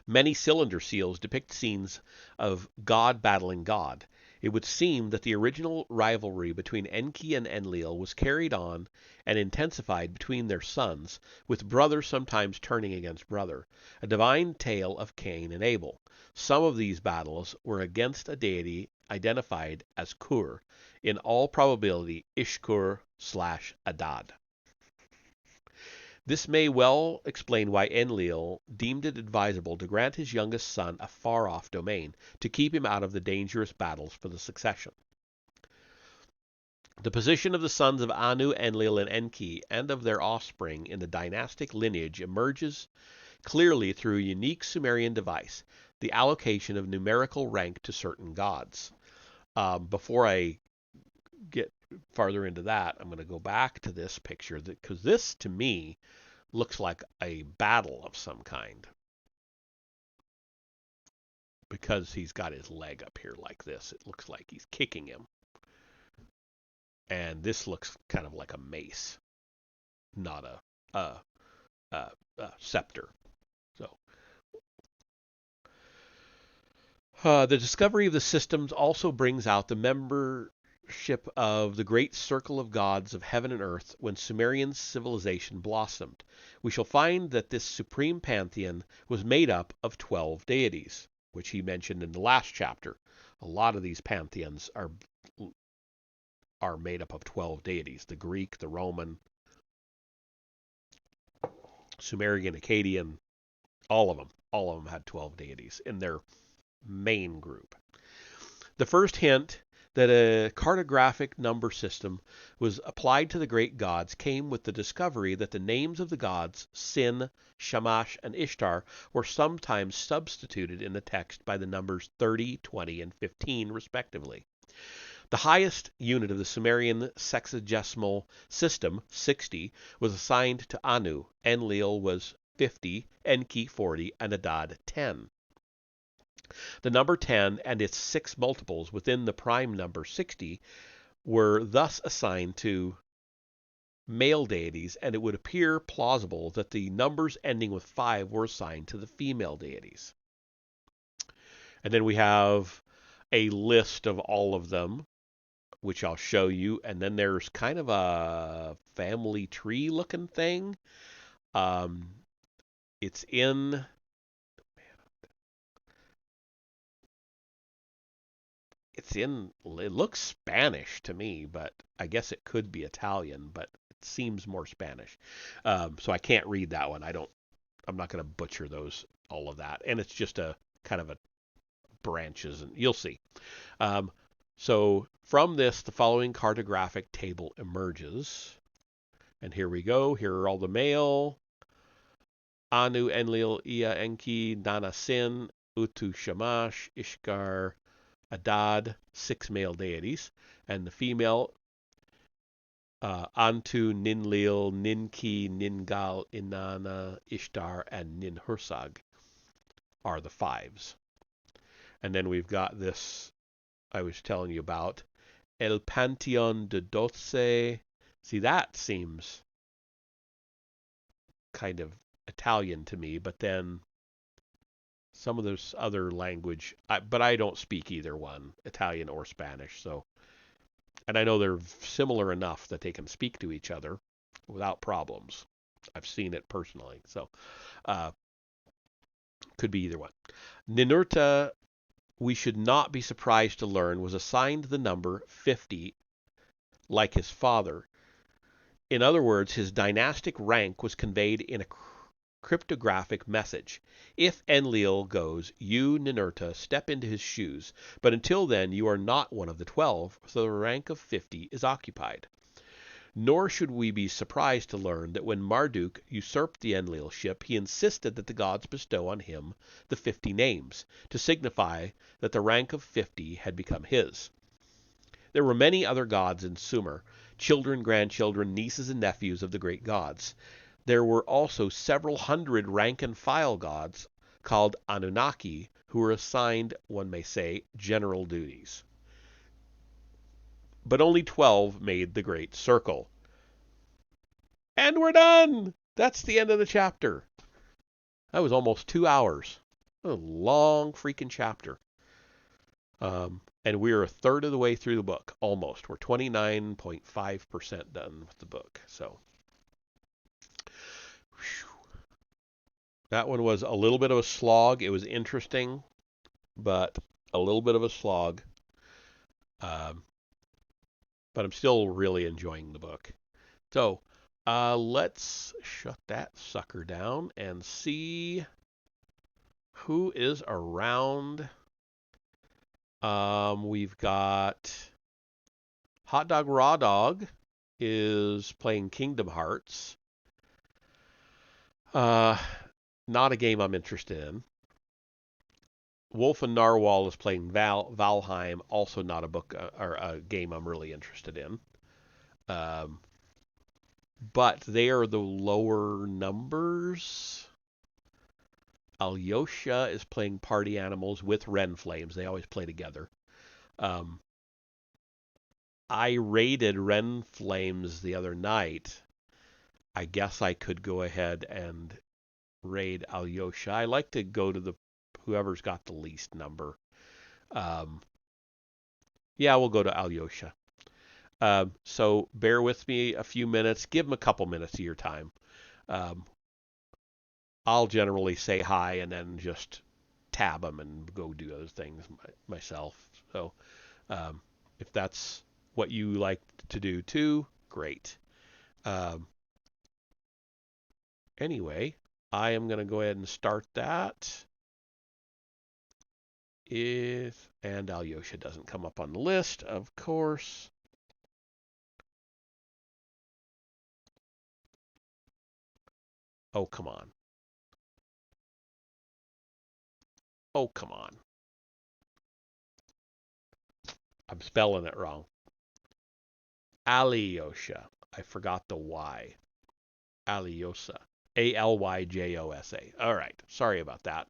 Many cylinder seals depict scenes of god battling god. It would seem that the original rivalry between Enki and Enlil was carried on and intensified between their sons, with brother sometimes turning against brother, a divine tale of Cain and Abel. Some of these battles were against a deity identified as Kur, in all probability Ishkur/Adad. This may well explain why Enlil deemed it advisable to grant his youngest son a far-off domain, to keep him out of the dangerous battles for the succession. The position of the sons of Anu, Enlil, and Enki, and of their offspring in the dynastic lineage emerges clearly through a unique Sumerian device, the allocation of numerical rank to certain gods. Before I get farther into that, I'm going to go back to this picture, because this, to me, looks like a battle of some kind. Because he's got his leg up here like this, it looks like he's kicking him. And this looks kind of like a mace, not a scepter. So, the discovery of the systems also brings out the membership of the great circle of gods of heaven and earth when Sumerian civilization blossomed. We shall find that this supreme pantheon was made up of 12 deities, which he mentioned in the last chapter. A lot of these pantheons are made up of 12 deities. The Greek, the Roman, Sumerian, Akkadian, all of them had 12 deities in their main group. The first hint that a cartographic number system was applied to the great gods came with the discovery that the names of the gods, Sin, Shamash, and Ishtar, were sometimes substituted in the text by the numbers 30, 20, and 15, respectively. The highest unit of the Sumerian sexagesimal system, 60, was assigned to Anu. Enlil was 50, Enki 40, and Adad 10. The number 10 and its 6 multiples within the prime number 60 were thus assigned to male deities, and it would appear plausible that the numbers ending with 5 were assigned to the female deities. And then we have a list of all of them, which I'll show you, and then there's kind of a family tree looking thing. It's in... It looks Spanish to me, but I guess it could be Italian, but it seems more Spanish. So I can't read that one. I'm not going to butcher all of that. And it's just a kind of a branches, and you'll see. So from this, the following cartographic table emerges. And here we go. Here are all the male. Anu, Enlil, Ea, Enki, Nana, Sin, Utu, Shamash, Ishkar, Adad, 6 male deities, and the female Antu, Ninlil, Ninki, Ningal, Inanna, Ishtar, and Ninhursag are the fives. And then we've got this I was telling you about, El Panteon de Doce. See, that seems kind of Italian to me, but then some of this other language, but I don't speak either one, Italian or Spanish, so, and I know they're similar enough that they can speak to each other without problems. I've seen it personally, so uh, could be either one. Ninurta, we should not be surprised to learn, was assigned the number 50 like his father. In other words, his dynastic rank was conveyed in a cryptographic message. If Enlil goes, you, Ninurta, step into his shoes, but until then you are not one of the 12, so the rank of 50 is occupied. Nor should we be surprised to learn that when Marduk usurped the Enlilship, he insisted that the gods bestow on him the 50 names, to signify that the rank of 50 had become his. There were many other gods in Sumer, children, grandchildren, nieces, and nephews of the great gods. There were also several hundred rank-and-file gods called Anunnaki, who were assigned, one may say, general duties. But only 12 made the great circle. And we're done! That's the end of the chapter. That was almost 2 hours. A long freaking chapter. And we're a third of the way through the book, almost. We're 29.5% done with the book. So that one was a little bit of a slog. It was interesting, but a little bit of a slog. But I'm still really enjoying the book. So let's shut that sucker down and see who is around. We've got Hot Dog Raw Dog is playing Kingdom Hearts. Not a game I'm interested in. Wolf and Narwhal is playing Valheim, also not a book or a game I'm really interested in. But they are the lower numbers. Alyosha is playing Party Animals with Ren Flames. They always play together. I raided Ren Flames the other night. I guess I could go ahead and raid Alyosha. I like to go to the whoever's got the least number. Yeah, we'll go to Alyosha. So bear with me a few minutes. Give them a couple minutes of your time. I'll generally say hi and then just tab them and go do other things myself. So if that's what you like to do too, great. Anyway, I am going to go ahead and start that. And Alyosha doesn't come up on the list, of course. Oh, come on. Oh, come on. I'm spelling it wrong. Alyosha. I forgot the Y. Alyosa. Alyjosa. All right. Sorry about that.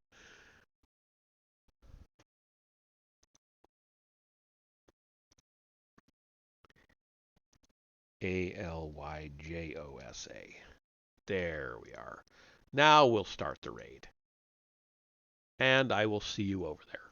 Alyjosa. There we are. Now we'll start the raid. And I will see you over there.